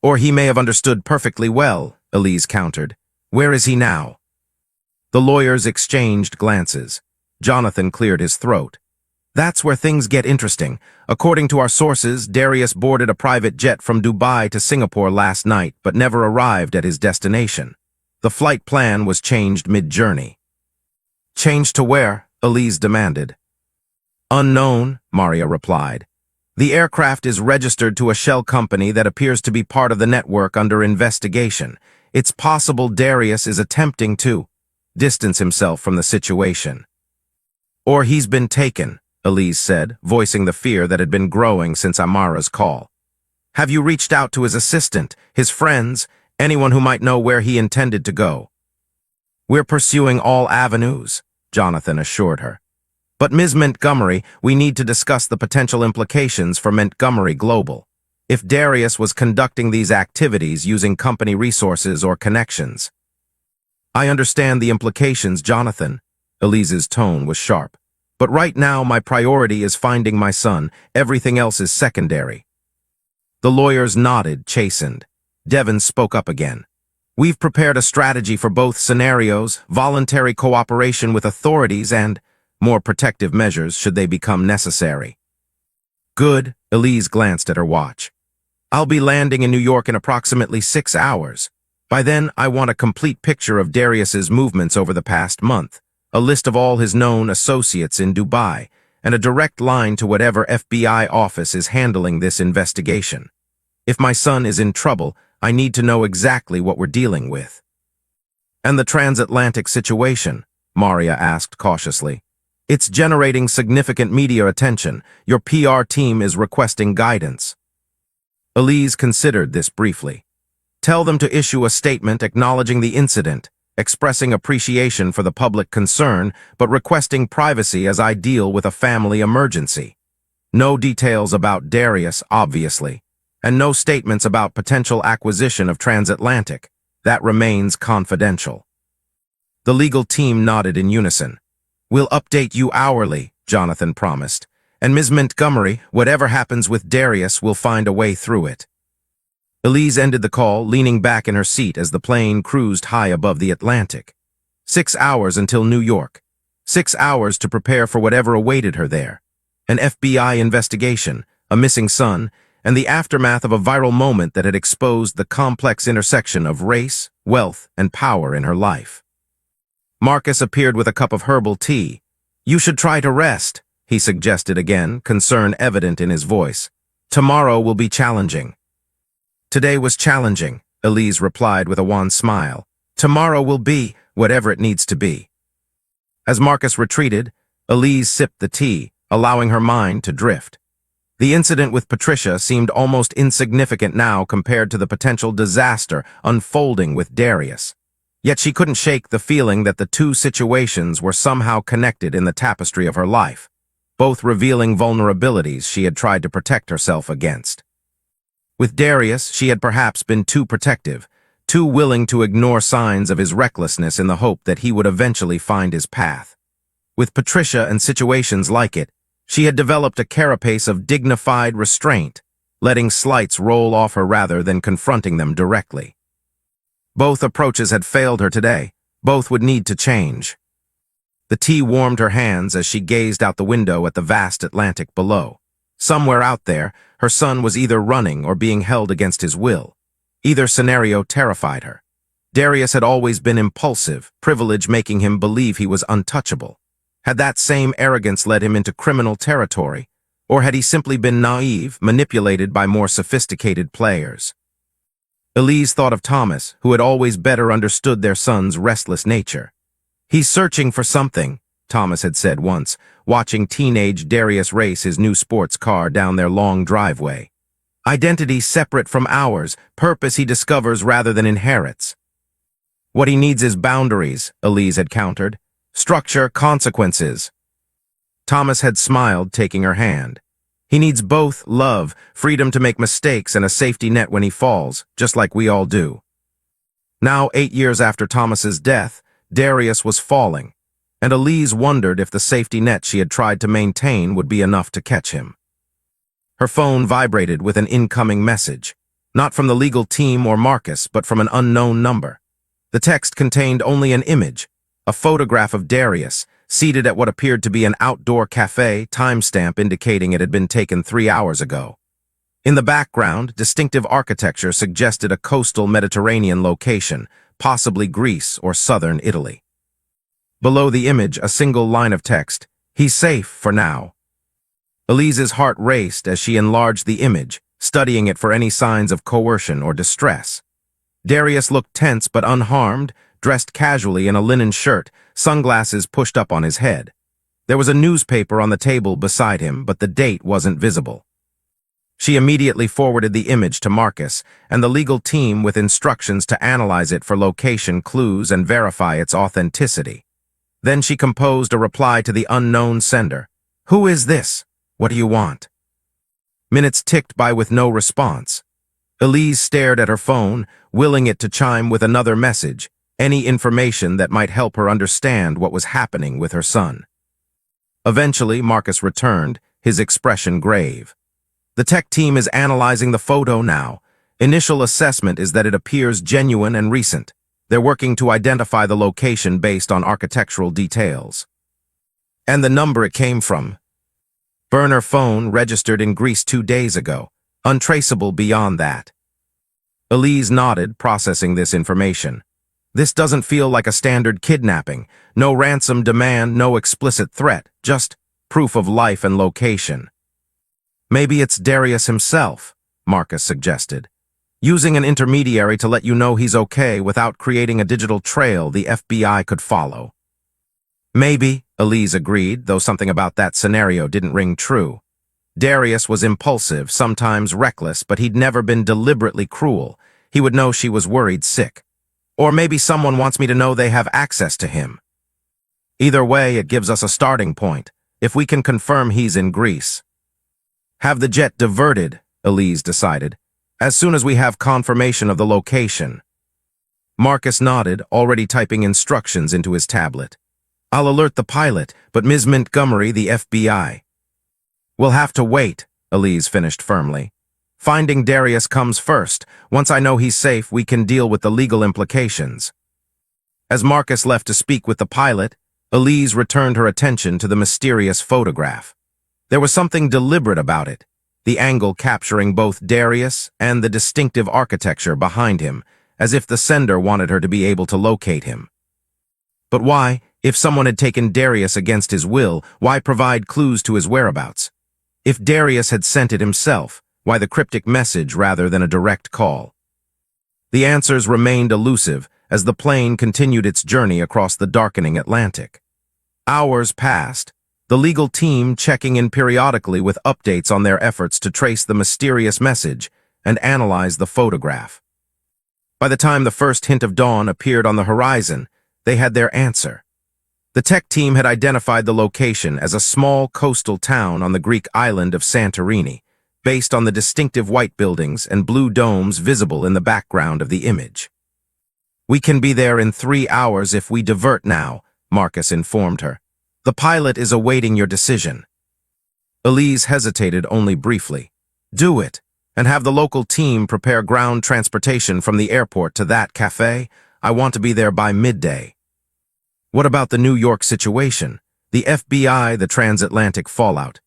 Or he may have understood perfectly well, Elise countered. Where is he now? The lawyers exchanged glances. Jonathan cleared his throat. That's where things get interesting. According to our sources, Darius boarded a private jet from Dubai to Singapore last night, but never arrived at his destination. The flight plan was changed mid-journey. Changed to where? Elise demanded. Unknown, Maria replied. The aircraft is registered to a shell company that appears to be part of the network under investigation. It's possible Darius is attempting to distance himself from the situation. Or he's been taken, Elise said, voicing the fear that had been growing since Amara's call. Have you reached out to his assistant, his friends, anyone who might know where he intended to go? We're pursuing all avenues, Jonathan assured her. But Ms. Montgomery, we need to discuss the potential implications for Montgomery Global. If Darius was conducting these activities using company resources or connections. I understand the implications, Jonathan. Elise's tone was sharp. But right now my priority is finding my son. Everything else is secondary. The lawyers nodded, chastened. Devin spoke up again. We've prepared a strategy for both scenarios, voluntary cooperation with authorities and more protective measures should they become necessary. Good, Elise glanced at her watch. I'll be landing in New York in approximately 6 hours. By then, I want a complete picture of Darius's movements over the past month, a list of all his known associates in Dubai, and a direct line to whatever FBI office is handling this investigation. If my son is in trouble, I need to know exactly what we're dealing with. And the transatlantic situation? Maria asked cautiously. It's generating significant media attention. Your PR team is requesting guidance. Elise considered this briefly. Tell them to issue a statement acknowledging the incident, expressing appreciation for the public concern, but requesting privacy as I deal with a family emergency. No details about Darius, obviously, and no statements about potential acquisition of Transatlantic. That remains confidential. The legal team nodded in unison. We'll update you hourly, Jonathan promised. And Ms. Montgomery, whatever happens with Darius, will find a way through it. Elise ended the call, leaning back in her seat as the plane cruised high above the Atlantic. 6 hours until New York. 6 hours to prepare for whatever awaited her there. An FBI investigation, a missing son, and the aftermath of a viral moment that had exposed the complex intersection of race, wealth, and power in her life. Marcus appeared with a cup of herbal tea. "You should try to rest," he suggested again, concern evident in his voice. "Tomorrow will be challenging." "Today was challenging," Elise replied with a wan smile. "Tomorrow will be whatever it needs to be." As Marcus retreated, Elise sipped the tea, allowing her mind to drift. The incident with Patricia seemed almost insignificant now compared to the potential disaster unfolding with Darius. Yet she couldn't shake the feeling that the two situations were somehow connected in the tapestry of her life, both revealing vulnerabilities she had tried to protect herself against. With Darius, she had perhaps been too protective, too willing to ignore signs of his recklessness in the hope that he would eventually find his path. With Patricia and situations like it, she had developed a carapace of dignified restraint, letting slights roll off her rather than confronting them directly. Both approaches had failed her today. Both would need to change. The tea warmed her hands as she gazed out the window at the vast Atlantic below. Somewhere out there, her son was either running or being held against his will. Either scenario terrified her. Darius had always been impulsive, privilege making him believe he was untouchable. Had that same arrogance led him into criminal territory, or had he simply been naive, manipulated by more sophisticated players? Elise thought of Thomas, who had always better understood their son's restless nature. "He's searching for something," Thomas had said once, watching teenage Darius race his new sports car down their long driveway. "Identity separate from ours, purpose he discovers rather than inherits." "What he needs is boundaries," Elise had countered. "Structure, consequences." Thomas had smiled, taking her hand. "He needs both love, freedom to make mistakes, and a safety net when he falls, just like we all do." Now, 8 years after Thomas's death, Darius was falling, and Elise wondered if the safety net she had tried to maintain would be enough to catch him. Her phone vibrated with an incoming message, not from the legal team or Marcus, but from an unknown number. The text contained only an image, a photograph of Darius, seated at what appeared to be an outdoor cafe, timestamp indicating it had been taken 3 hours ago. In the background, distinctive architecture suggested a coastal Mediterranean location, possibly Greece or southern Italy. Below the image, a single line of text, "He's safe for now." Elise's heart raced as she enlarged the image, studying it for any signs of coercion or distress. Darius looked tense but unharmed, dressed casually in a linen shirt, sunglasses pushed up on his head. There was a newspaper on the table beside him, but the date wasn't visible. She immediately forwarded the image to Marcus and the legal team with instructions to analyze it for location clues and verify its authenticity. Then she composed a reply to the unknown sender. "Who is this? What do you want?" Minutes ticked by with no response. Elise stared at her phone, willing it to chime with another message, any information that might help her understand what was happening with her son. Eventually, Marcus returned, his expression grave. "The tech team is analyzing the photo now. Initial assessment is that it appears genuine and recent. They're working to identify the location based on architectural details." "And the number it came from?" "Burner phone registered in Greece 2 days ago. Untraceable beyond that." Elise nodded, processing this information. "This doesn't feel like a standard kidnapping. No ransom demand, no explicit threat, just proof of life and location." "Maybe it's Darius himself," Marcus suggested. "Using an intermediary to let you know he's okay without creating a digital trail the FBI could follow." "Maybe," Elise agreed, though something about that scenario didn't ring true. Darius was impulsive, sometimes reckless, but he'd never been deliberately cruel. He would know she was worried sick. Or maybe someone wants me to know they have access to him. Either way, it gives us a starting point, if we can confirm he's in Greece. "Have the jet diverted," Elise decided, "as soon as we have confirmation of the location." Marcus nodded, already typing instructions into his tablet. I'll alert the pilot, but Ms. Montgomery, the FBI. We'll have to wait, Elise finished firmly. Finding Darius comes first. Once I know he's safe, we can deal with the legal implications. As Marcus left to speak with the pilot, Elise returned her attention to the mysterious photograph. There was something deliberate about it, the angle capturing both Darius and the distinctive architecture behind him, as if the sender wanted her to be able to locate him. But why, if someone had taken Darius against his will, why provide clues to his whereabouts? If Darius had sent it himself, why the cryptic message rather than a direct call? The answers remained elusive as the plane continued its journey across the darkening Atlantic. Hours passed, the legal team checking in periodically with updates on their efforts to trace the mysterious message and analyze the photograph. By the time the first hint of dawn appeared on the horizon, they had their answer. The tech team had identified the location as a small coastal town on the Greek island of Santorini, based on the distinctive white buildings and blue domes visible in the background of the image. We can be there in 3 hours if we divert now, Marcus informed her. The pilot is awaiting your decision. Elise hesitated only briefly. Do it, and have the local team prepare ground transportation from the airport to that cafe. I want to be there by midday. What about the New York situation? The FBI, the transatlantic fallout.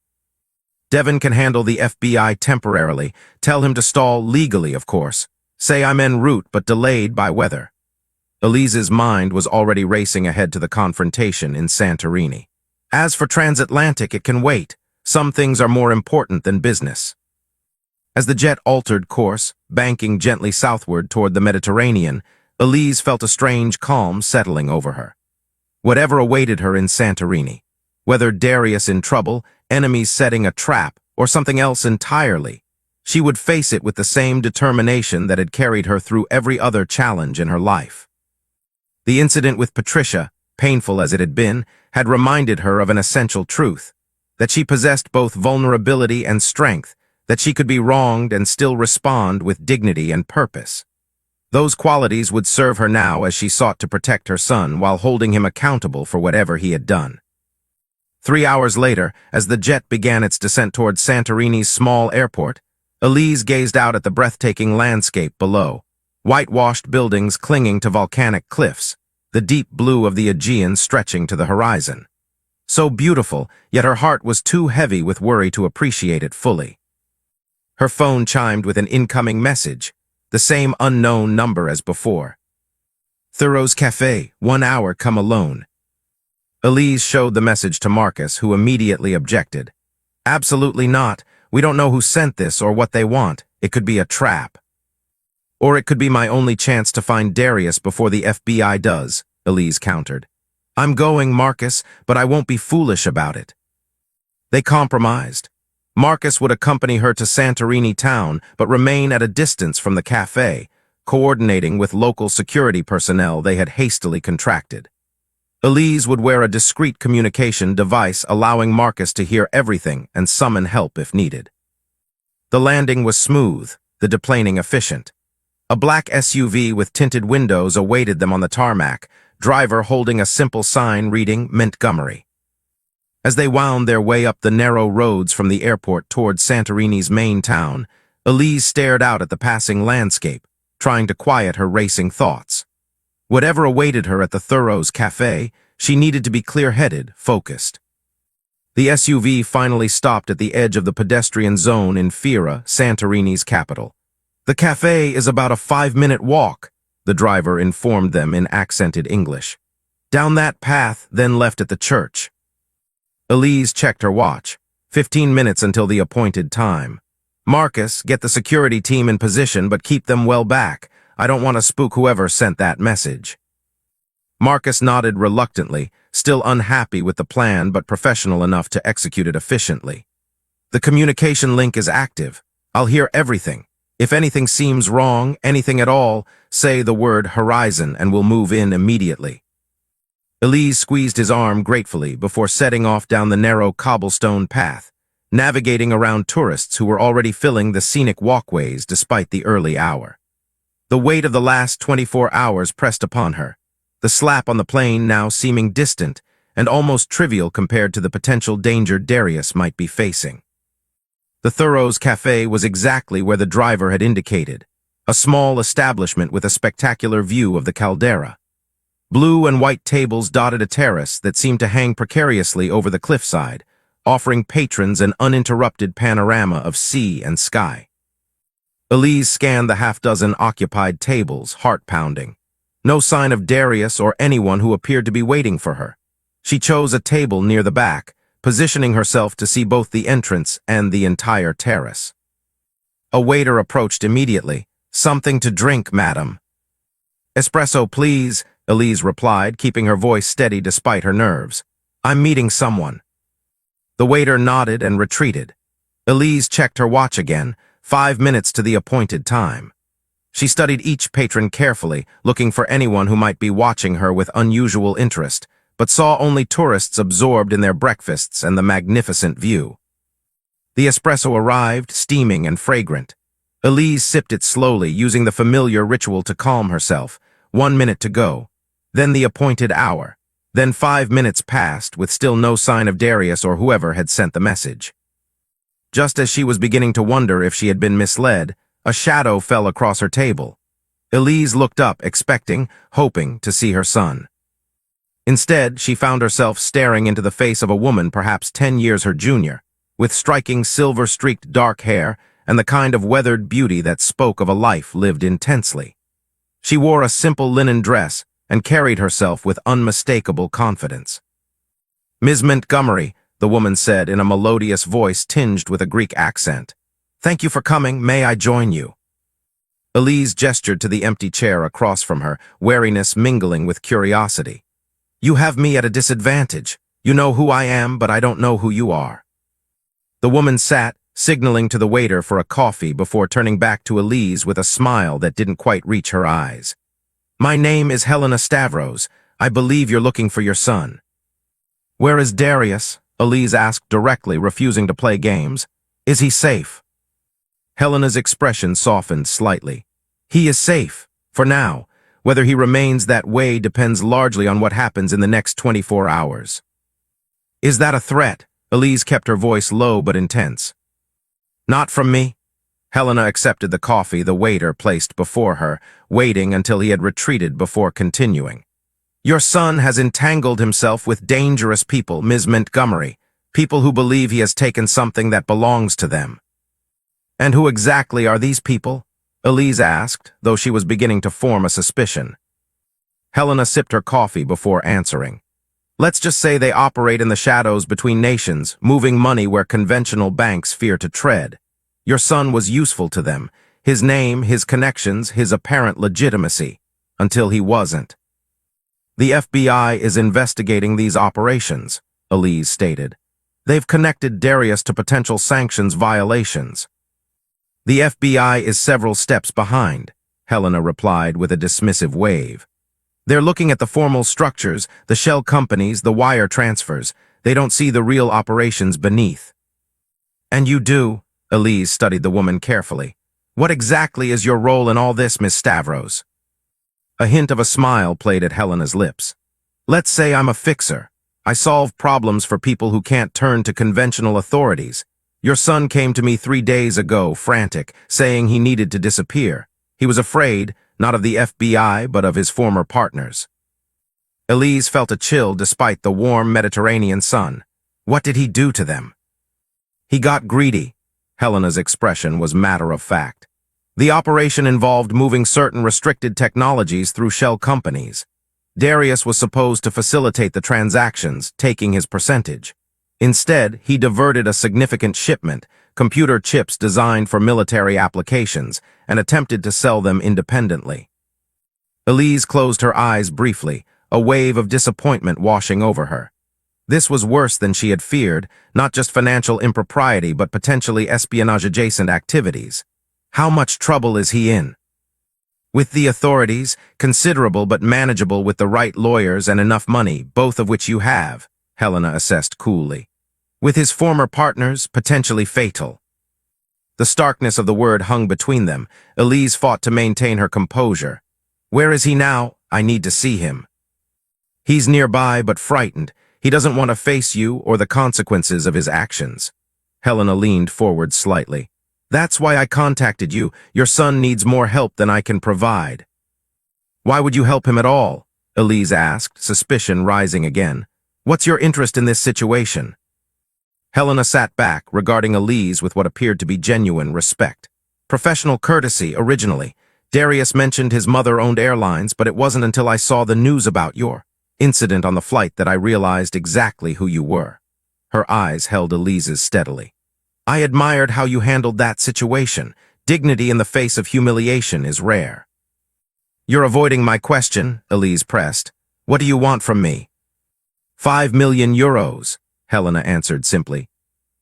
Devon can handle the FBI temporarily. Tell him to stall legally, of course. Say I'm en route but delayed by weather. Elise's mind was already racing ahead to the confrontation in Santorini. As for transatlantic, it can wait. Some things are more important than business. As the jet altered course, banking gently southward toward the Mediterranean, Elise felt a strange calm settling over her. Whatever awaited her in Santorini, whether Darius in trouble, enemies setting a trap, or something else entirely, she would face it with the same determination that had carried her through every other challenge in her life. The incident with Patricia, painful as it had been, had reminded her of an essential truth, that she possessed both vulnerability and strength, that she could be wronged and still respond with dignity and purpose. Those qualities would serve her now as she sought to protect her son while holding him accountable for whatever he had done. 3 hours later, as the jet began its descent toward Santorini's small airport, Elise gazed out at the breathtaking landscape below, whitewashed buildings clinging to volcanic cliffs, the deep blue of the Aegean stretching to the horizon. So beautiful, yet her heart was too heavy with worry to appreciate it fully. Her phone chimed with an incoming message, the same unknown number as before. Thoreau's Cafe, 1 hour, come alone. Elise showed the message to Marcus, who immediately objected. Absolutely not. We don't know who sent this or what they want. It could be a trap. Or it could be my only chance to find Darius before the FBI does, Elise countered. I'm going, Marcus, but I won't be foolish about it. They compromised. Marcus would accompany her to Santorini town, but remain at a distance from the cafe, coordinating with local security personnel they had hastily contracted. Elise would wear a discreet communication device allowing Marcus to hear everything and summon help if needed. The landing was smooth, the deplaning efficient. A black SUV with tinted windows awaited them on the tarmac, driver holding a simple sign reading Montgomery. As they wound their way up the narrow roads from the airport toward Santorini's main town, Elise stared out at the passing landscape, trying to quiet her racing thoughts. Whatever awaited her at the Thoreau's Cafe, she needed to be clear-headed, focused. The SUV finally stopped at the edge of the pedestrian zone in Fira, Santorini's capital. The cafe is about a 5-minute walk, the driver informed them in accented English. Down that path, then left at the church. Elise checked her watch. 15 minutes until the appointed time. Marcus, get the security team in position, but keep them well back. I don't want to spook whoever sent that message. Marcus nodded reluctantly, still unhappy with the plan but professional enough to execute it efficiently. The communication link is active. I'll hear everything. If anything seems wrong, anything at all, say the word horizon and we'll move in immediately. Elise squeezed his arm gratefully before setting off down the narrow cobblestone path, navigating around tourists who were already filling the scenic walkways despite the early hour. The weight of the last 24 hours pressed upon her, the slap on the plane now seeming distant, and almost trivial compared to the potential danger Darius might be facing. The Thoreau's Cafe was exactly where the driver had indicated, a small establishment with a spectacular view of the caldera. Blue and white tables dotted a terrace that seemed to hang precariously over the cliffside, offering patrons an uninterrupted panorama of sea and sky. Elise scanned the half-dozen occupied tables, heart-pounding. No sign of Darius or anyone who appeared to be waiting for her. She chose a table near the back, positioning herself to see both the entrance and the entire terrace. A waiter approached immediately. "Something to drink, madam." "Espresso, please," Elise replied, keeping her voice steady despite her nerves. "I'm meeting someone." The waiter nodded and retreated. Elise checked her watch again, 5 minutes to the appointed time. She studied each patron carefully, looking for anyone who might be watching her with unusual interest, but saw only tourists absorbed in their breakfasts and the magnificent view. The espresso arrived, steaming and fragrant. Elise sipped it slowly, using the familiar ritual to calm herself. 1 minute to go. Then the appointed hour. Then 5 minutes passed, with still no sign of Darius or whoever had sent the message. Just as she was beginning to wonder if she had been misled, a shadow fell across her table. Elise looked up, expecting, hoping to see her son. Instead, she found herself staring into the face of a woman perhaps 10 years her junior, with striking silver-streaked dark hair and the kind of weathered beauty that spoke of a life lived intensely. She wore a simple linen dress and carried herself with unmistakable confidence. "Ms. Montgomery," the woman said in a melodious voice tinged with a Greek accent. "Thank you for coming. May I join you?" Elise gestured to the empty chair across from her, wariness mingling with curiosity. "You have me at a disadvantage. You know who I am, but I don't know who you are." The woman sat, signaling to the waiter for a coffee before turning back to Elise with a smile that didn't quite reach her eyes. "My name is Helena Stavros. I believe you're looking for your son." "Where is Darius?" Elise asked directly, refusing to play games. "Is he safe?" Helena's expression softened slightly. "He is safe, for now. Whether he remains that way depends largely on what happens in the next 24 hours. "Is that a threat?" Elise kept her voice low but intense. "Not from me." Helena accepted the coffee the waiter placed before her, waiting until he had retreated before continuing. "Your son has entangled himself with dangerous people, Ms. Montgomery, people who believe he has taken something that belongs to them." "And who exactly are these people?" Elise asked, though she was beginning to form a suspicion. Helena sipped her coffee before answering. "Let's just say they operate in the shadows between nations, moving money where conventional banks fear to tread. Your son was useful to them, his name, his connections, his apparent legitimacy, until he wasn't." "The FBI is investigating these operations," Elise stated. "They've connected Darius to potential sanctions violations." "The FBI is several steps behind," Helena replied with a dismissive wave. "They're looking at the formal structures, the shell companies, the wire transfers. They don't see the real operations beneath." "And you do?" Elise studied the woman carefully. "What exactly is your role in all this, Miss Stavros?" A hint of a smile played at Helena's lips. "Let's say I'm a fixer. I solve problems for people who can't turn to conventional authorities. Your son came to me 3 days ago, frantic, saying he needed to disappear. He was afraid, not of the FBI, but of his former partners." Elise felt a chill despite the warm Mediterranean sun. What did he do to them? "He got greedy." Helena's expression was matter-of-fact. "The operation involved moving certain restricted technologies through shell companies. Darius was supposed to facilitate the transactions, taking his percentage. Instead, he diverted a significant shipment, computer chips designed for military applications, and attempted to sell them independently." Elise closed her eyes briefly, a wave of disappointment washing over her. This was worse than she had feared, not just financial impropriety but potentially espionage-adjacent activities. How much trouble is he in? "With the authorities, considerable but manageable with the right lawyers and enough money, both of which you have," Helena assessed coolly. "With his former partners, potentially fatal." The starkness of the word hung between them. Elise fought to maintain her composure. "Where is he now? I need to see him." "He's nearby but frightened. He doesn't want to face you or the consequences of his actions. Helena leaned forward slightly. That's why I contacted you. Your son needs more help than I can provide. Why would you help him at all? Elise asked, suspicion rising again. What's your interest in this situation? Helena sat back, regarding Elise with what appeared to be genuine respect. Professional courtesy, originally. Darius mentioned his mother owned airlines, but it wasn't until I saw the news about your incident on the flight that I realized exactly who you were. Her eyes held Elise's steadily. I admired how you handled that situation. Dignity in the face of humiliation is rare. You're avoiding my question, Elise pressed. What do you want from me? 5 million euros, Helena answered simply.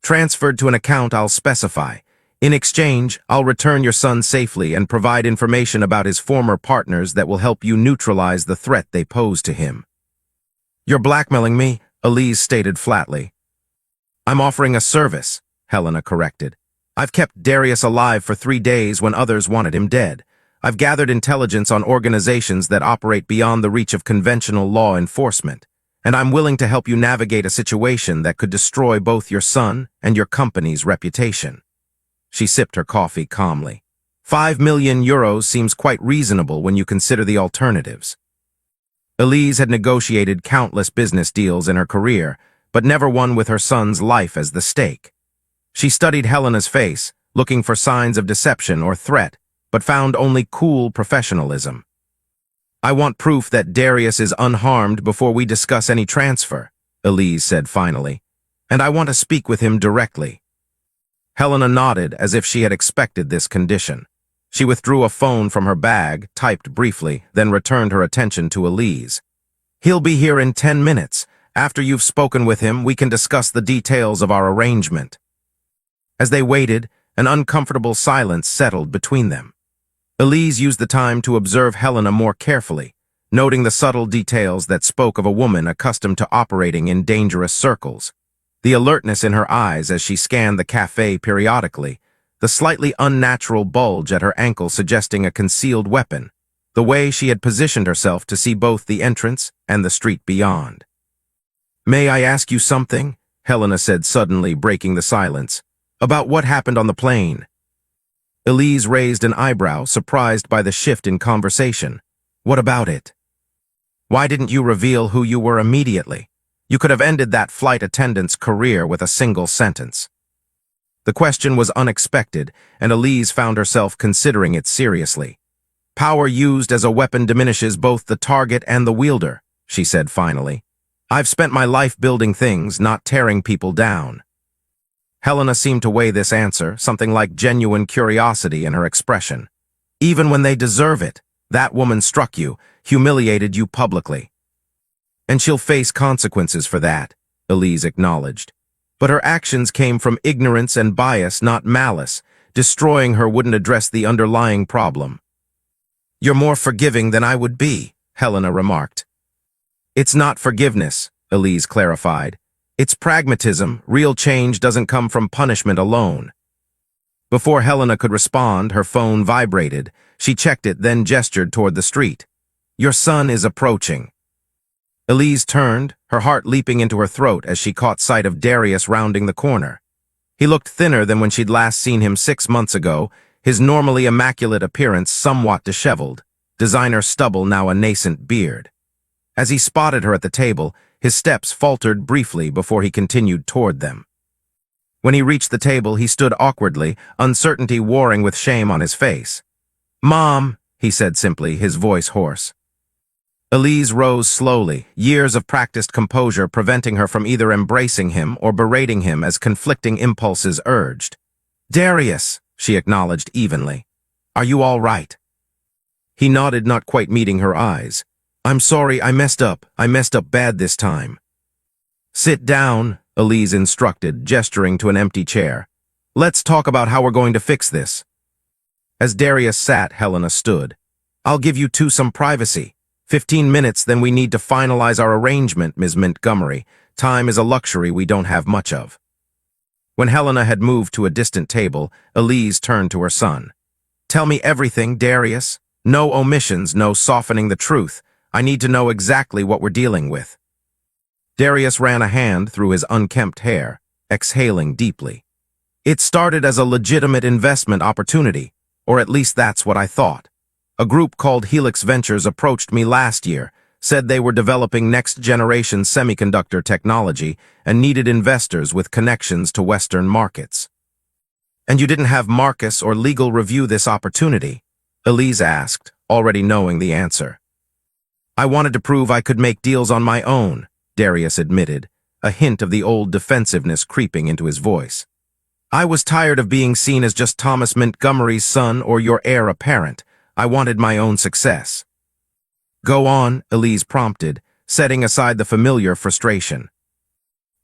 Transferred to an account I'll specify. In exchange, I'll return your son safely and provide information about his former partners that will help you neutralize the threat they pose to him. You're blackmailing me, Elise stated flatly. I'm offering a service, Helena corrected. I've kept Darius alive for 3 days when others wanted him dead. I've gathered intelligence on organizations that operate beyond the reach of conventional law enforcement, and I'm willing to help you navigate a situation that could destroy both your son and your company's reputation. She sipped her coffee calmly. 5 million euros seems quite reasonable when you consider the alternatives. Elise had negotiated countless business deals in her career, but never one with her son's life as the stake. She studied Helena's face, looking for signs of deception or threat, but found only cool professionalism. I want proof that Darius is unharmed before we discuss any transfer, Elise said finally, and I want to speak with him directly. Helena nodded as if she had expected this condition. She withdrew a phone from her bag, typed briefly, then returned her attention to Elise. He'll be here in 10 minutes. After you've spoken with him, we can discuss the details of our arrangement. As they waited, an uncomfortable silence settled between them. Elise used the time to observe Helena more carefully, noting the subtle details that spoke of a woman accustomed to operating in dangerous circles. The alertness in her eyes as she scanned the cafe periodically, the slightly unnatural bulge at her ankle suggesting a concealed weapon, the way she had positioned herself to see both the entrance and the street beyond. May I ask you something? Helena said suddenly, breaking the silence. About what happened on the plane? Elise raised an eyebrow, surprised by the shift in conversation. What about it? Why didn't you reveal who you were immediately? You could have ended that flight attendant's career with a single sentence. The question was unexpected, and Elise found herself considering it seriously. Power used as a weapon diminishes both the target and the wielder, she said finally. I've spent my life building things, not tearing people down. Helena seemed to weigh this answer, something like genuine curiosity in her expression. Even when they deserve it, that woman struck you, humiliated you publicly. And she'll face consequences for that, Elise acknowledged. But her actions came from ignorance and bias, not malice. Destroying her wouldn't address the underlying problem. You're more forgiving than I would be, Helena remarked. It's not forgiveness, Elise clarified. It's pragmatism. Real change doesn't come from punishment alone. Before Helena could respond, her phone vibrated. She checked it, then gestured toward the street. Your son is approaching. Elise turned, her heart leaping into her throat as she caught sight of Darius rounding the corner. He looked thinner than when she'd last seen him 6 months ago, his normally immaculate appearance somewhat disheveled, designer stubble now a nascent beard. As he spotted her at the table, his steps faltered briefly before he continued toward them. When he reached the table, he stood awkwardly, uncertainty warring with shame on his face. Mom, he said simply, his voice hoarse. Elise rose slowly, years of practiced composure preventing her from either embracing him or berating him as conflicting impulses urged. Darius, she acknowledged evenly. Are you all right? He nodded, not quite meeting her eyes. I'm sorry, I messed up. I messed up bad this time. Sit down, Elise instructed, gesturing to an empty chair. Let's talk about how we're going to fix this. As Darius sat, Helena stood. I'll give you two some privacy. 15 minutes, then we need to finalize our arrangement, Ms. Montgomery. Time is a luxury we don't have much of. When Helena had moved to a distant table, Elise turned to her son. Tell me everything, Darius. No omissions, no softening the truth. I need to know exactly what we're dealing with. Darius ran a hand through his unkempt hair, exhaling deeply. It started as a legitimate investment opportunity, or at least that's what I thought. A group called Helix Ventures approached me last year, said they were developing next-generation semiconductor technology and needed investors with connections to Western markets. And you didn't have Marcus or legal review this opportunity? Elise asked, already knowing the answer. I wanted to prove I could make deals on my own, Darius admitted, a hint of the old defensiveness creeping into his voice. I was tired of being seen as just Thomas Montgomery's son or your heir apparent. I wanted my own success. Go on, Elise prompted, setting aside the familiar frustration.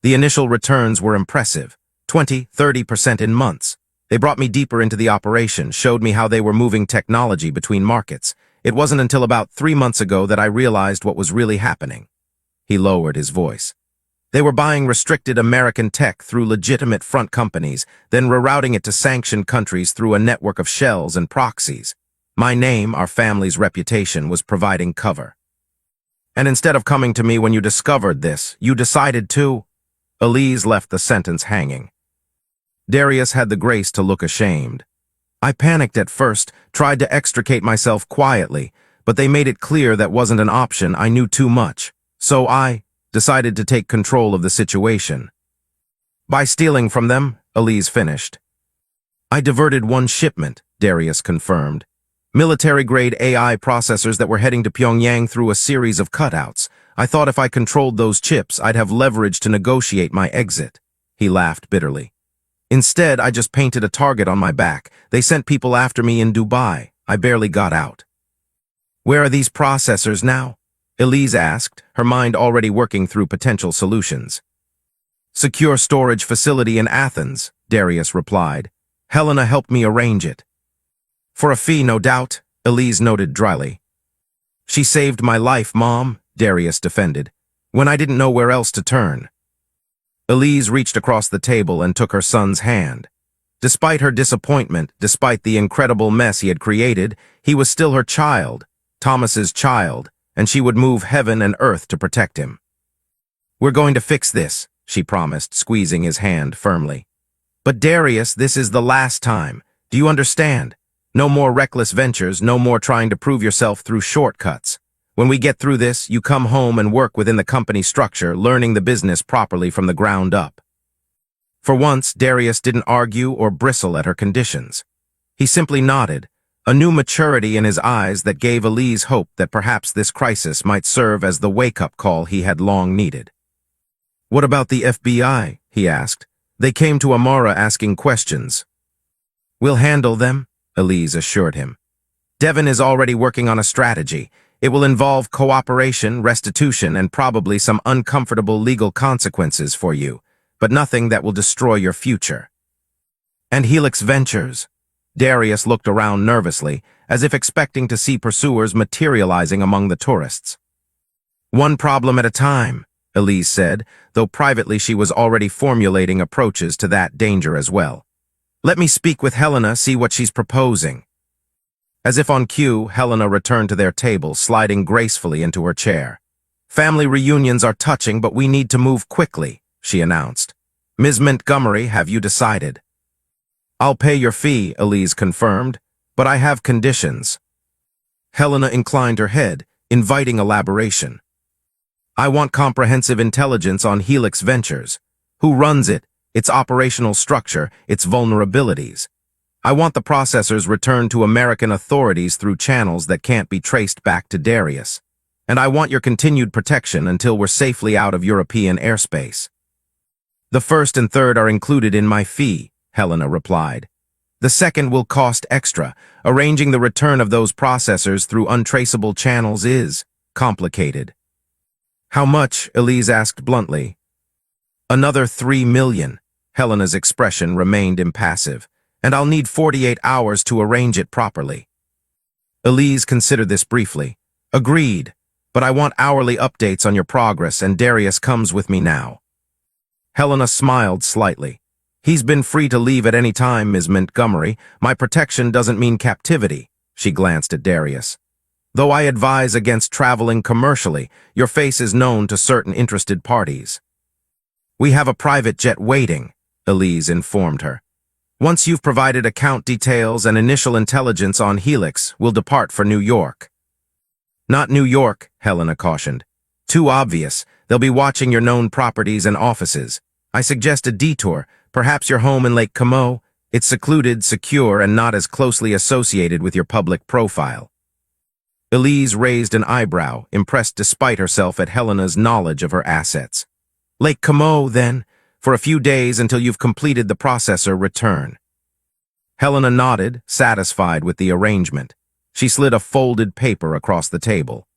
The initial returns were impressive, 20–30% in months. They brought me deeper into the operation, showed me how they were moving technology between markets. It wasn't until about 3 months ago that I realized what was really happening. He lowered his voice. They were buying restricted American tech through legitimate front companies, then rerouting it to sanctioned countries through a network of shells and proxies. My name, our family's reputation, was providing cover. And instead of coming to me when you discovered this, you decided to... Elise left the sentence hanging. Darius had the grace to look ashamed. I panicked at first, tried to extricate myself quietly, but they made it clear that wasn't an option. I knew too much. So I decided to take control of the situation. By stealing from them, Elise finished. I diverted one shipment, Darius confirmed. Military-grade AI processors that were heading to Pyongyang through a series of cutouts. I thought if I controlled those chips, I'd have leverage to negotiate my exit. He laughed bitterly. Instead, I just painted a target on my back. They sent people after me in Dubai. I barely got out. Where are these processors now? Elise asked, her mind already working through potential solutions. Secure storage facility in Athens, Darius replied. Helena helped me arrange it. For a fee, no doubt, Elise noted dryly. She saved my life, Mom, Darius defended, when I didn't know where else to turn. Elise reached across the table and took her son's hand. Despite her disappointment, despite the incredible mess he had created, he was still her child, Thomas's child, and she would move heaven and earth to protect him. We're going to fix this, she promised, squeezing his hand firmly. But Darius, this is the last time. Do you understand? No more reckless ventures, no more trying to prove yourself through shortcuts. When we get through this, you come home and work within the company structure, learning the business properly from the ground up. For once, Darius didn't argue or bristle at her conditions. He simply nodded, a new maturity in his eyes that gave Elise hope that perhaps this crisis might serve as the wake-up call he had long needed. What about the FBI? He asked. They came to Amara asking questions. We'll handle them, Elise assured him. Devon is already working on a strategy. It will involve cooperation, restitution, and probably some uncomfortable legal consequences for you, but nothing that will destroy your future. And Helix Ventures. Darius looked around nervously, as if expecting to see pursuers materializing among the tourists. One problem at a time, Elise said, though privately she was already formulating approaches to that danger as well. Let me speak with Helena, see what she's proposing. As if on cue, Helena returned to their table, sliding gracefully into her chair. Family reunions are touching, but we need to move quickly, she announced. Ms. Montgomery, have you decided? I'll pay your fee, Elise confirmed, but I have conditions. Helena inclined her head, inviting elaboration. I want comprehensive intelligence on Helix Ventures. Who runs it, its operational structure, its vulnerabilities. I want the processors returned to American authorities through channels that can't be traced back to Darius. And I want your continued protection until we're safely out of European airspace. The first and third are included in my fee, Helena replied. The second will cost extra. Arranging the return of those processors through untraceable channels is complicated. How much? Elise asked bluntly. Another 3 million. Helena's expression remained impassive. And I'll need 48 hours to arrange it properly. Elise considered this briefly. Agreed, but I want hourly updates on your progress, and Darius comes with me now. Helena smiled slightly. He's been free to leave at any time, Ms. Montgomery. My protection doesn't mean captivity. She glanced at Darius. Though I advise against traveling commercially, your face is known to certain interested parties. We have a private jet waiting, Elise informed her. Once you've provided account details and initial intelligence on Helix, we'll depart for New York. Not New York, Helena cautioned. Too obvious. They'll be watching your known properties and offices. I suggest a detour, perhaps your home in Lake Como. It's secluded, secure, and not as closely associated with your public profile. Elise raised an eyebrow, impressed despite herself at Helena's knowledge of her assets. Lake Como, then, for a few days until you've completed the processor return. Helena nodded, satisfied with the arrangement. She slid a folded paper across the table.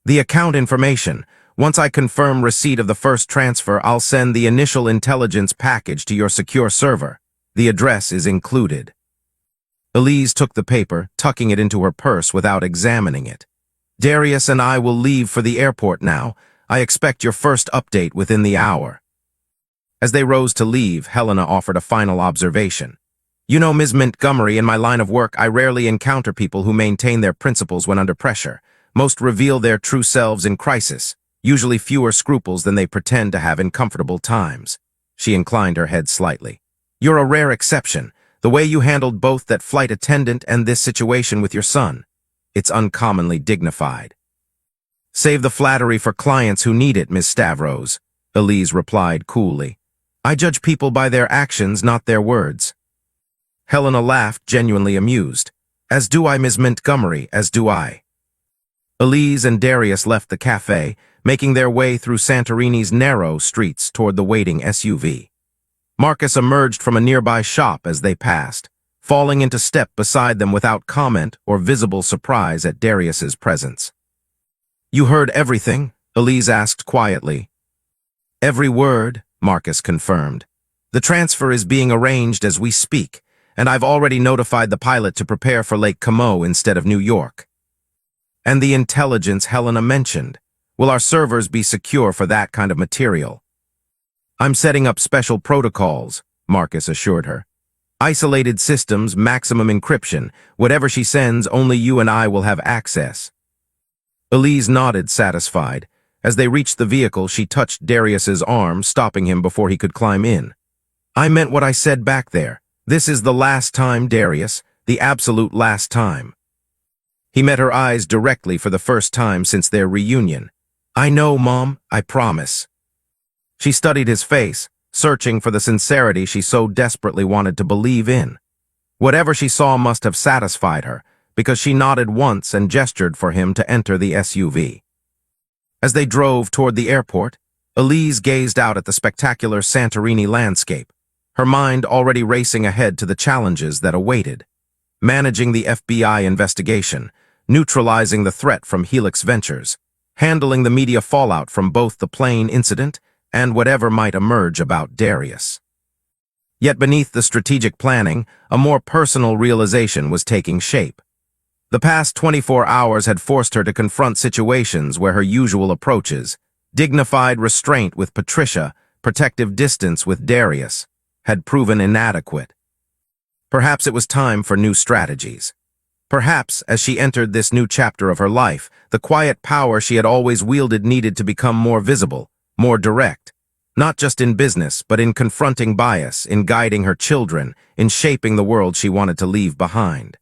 The account information. Once I confirm receipt of the first transfer, I'll send the initial intelligence package to your secure server. The address is included. Elise took the paper, tucking it into her purse without examining it. Darius and I will leave for the airport now. I expect your first update within the hour. As they rose to leave, Helena offered a final observation. You know, Ms. Montgomery, in my line of work, I rarely encounter people who maintain their principles when under pressure. Most reveal their true selves in crisis, usually fewer scruples than they pretend to have in comfortable times. She inclined her head slightly. You're a rare exception. The way you handled both that flight attendant and this situation with your son. It's uncommonly dignified. Save the flattery for clients who need it, Ms. Stavros, Elise replied coolly. I judge people by their actions, not their words. Helena laughed, genuinely amused. As do I, Ms. Montgomery, as do I. Elise and Darius left the cafe, making their way through Santorini's narrow streets toward the waiting SUV. Marcus emerged from a nearby shop as they passed, falling into step beside them without comment or visible surprise at Darius's presence. You heard everything? Elise asked quietly. Every word, Marcus confirmed. The transfer is being arranged as we speak, and I've already notified the pilot to prepare for Lake Como instead of New York. And the intelligence Helena mentioned. Will our servers be secure for that kind of material? I'm setting up special protocols, Marcus assured her. Isolated systems, maximum encryption. Whatever she sends, only you and I will have access. Elise nodded, satisfied. As they reached the vehicle, she touched Darius's arm, stopping him before he could climb in. I meant what I said back there. This is the last time, Darius, the absolute last time. He met her eyes directly for the first time since their reunion. I know, Mom, I promise. She studied his face, searching for the sincerity she so desperately wanted to believe in. Whatever she saw must have satisfied her, because she nodded once and gestured for him to enter the SUV. As they drove toward the airport, Elise gazed out at the spectacular Santorini landscape, her mind already racing ahead to the challenges that awaited. Managing the FBI investigation, neutralizing the threat from Helix Ventures, handling the media fallout from both the plane incident and whatever might emerge about Darius. Yet beneath the strategic planning, a more personal realization was taking shape. The past 24 hours had forced her to confront situations where her usual approaches, dignified restraint with Patricia, protective distance with Darius, had proven inadequate. Perhaps it was time for new strategies. Perhaps, as she entered this new chapter of her life, the quiet power she had always wielded needed to become more visible, more direct, not just in business, but in confronting bias, in guiding her children, in shaping the world she wanted to leave behind.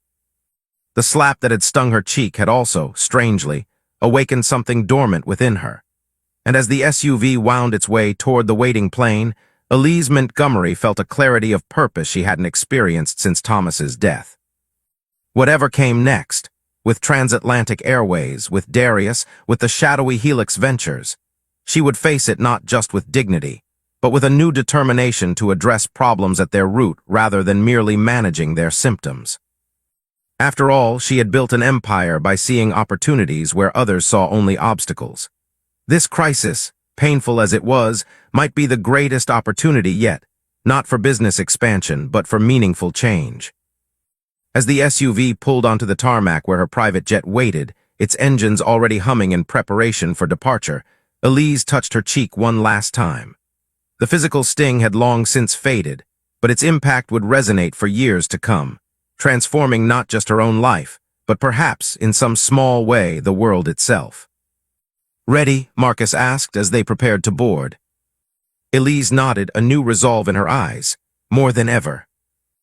The slap that had stung her cheek had also, strangely, awakened something dormant within her. And as the SUV wound its way toward the waiting plane, Elise Montgomery felt a clarity of purpose she hadn't experienced since Thomas's death. Whatever came next, with Transatlantic Airways, with Darius, with the shadowy Helix Ventures, she would face it not just with dignity, but with a new determination to address problems at their root rather than merely managing their symptoms. After all, she had built an empire by seeing opportunities where others saw only obstacles. This crisis, painful as it was, might be the greatest opportunity yet, not for business expansion, but for meaningful change. As the SUV pulled onto the tarmac where her private jet waited, its engines already humming in preparation for departure, Elise touched her cheek one last time. The physical sting had long since faded, but its impact would resonate for years to come, transforming not just her own life, but perhaps, in some small way, the world itself. "Ready?" Marcus asked as they prepared to board. Elise nodded, a new resolve in her eyes. More than ever.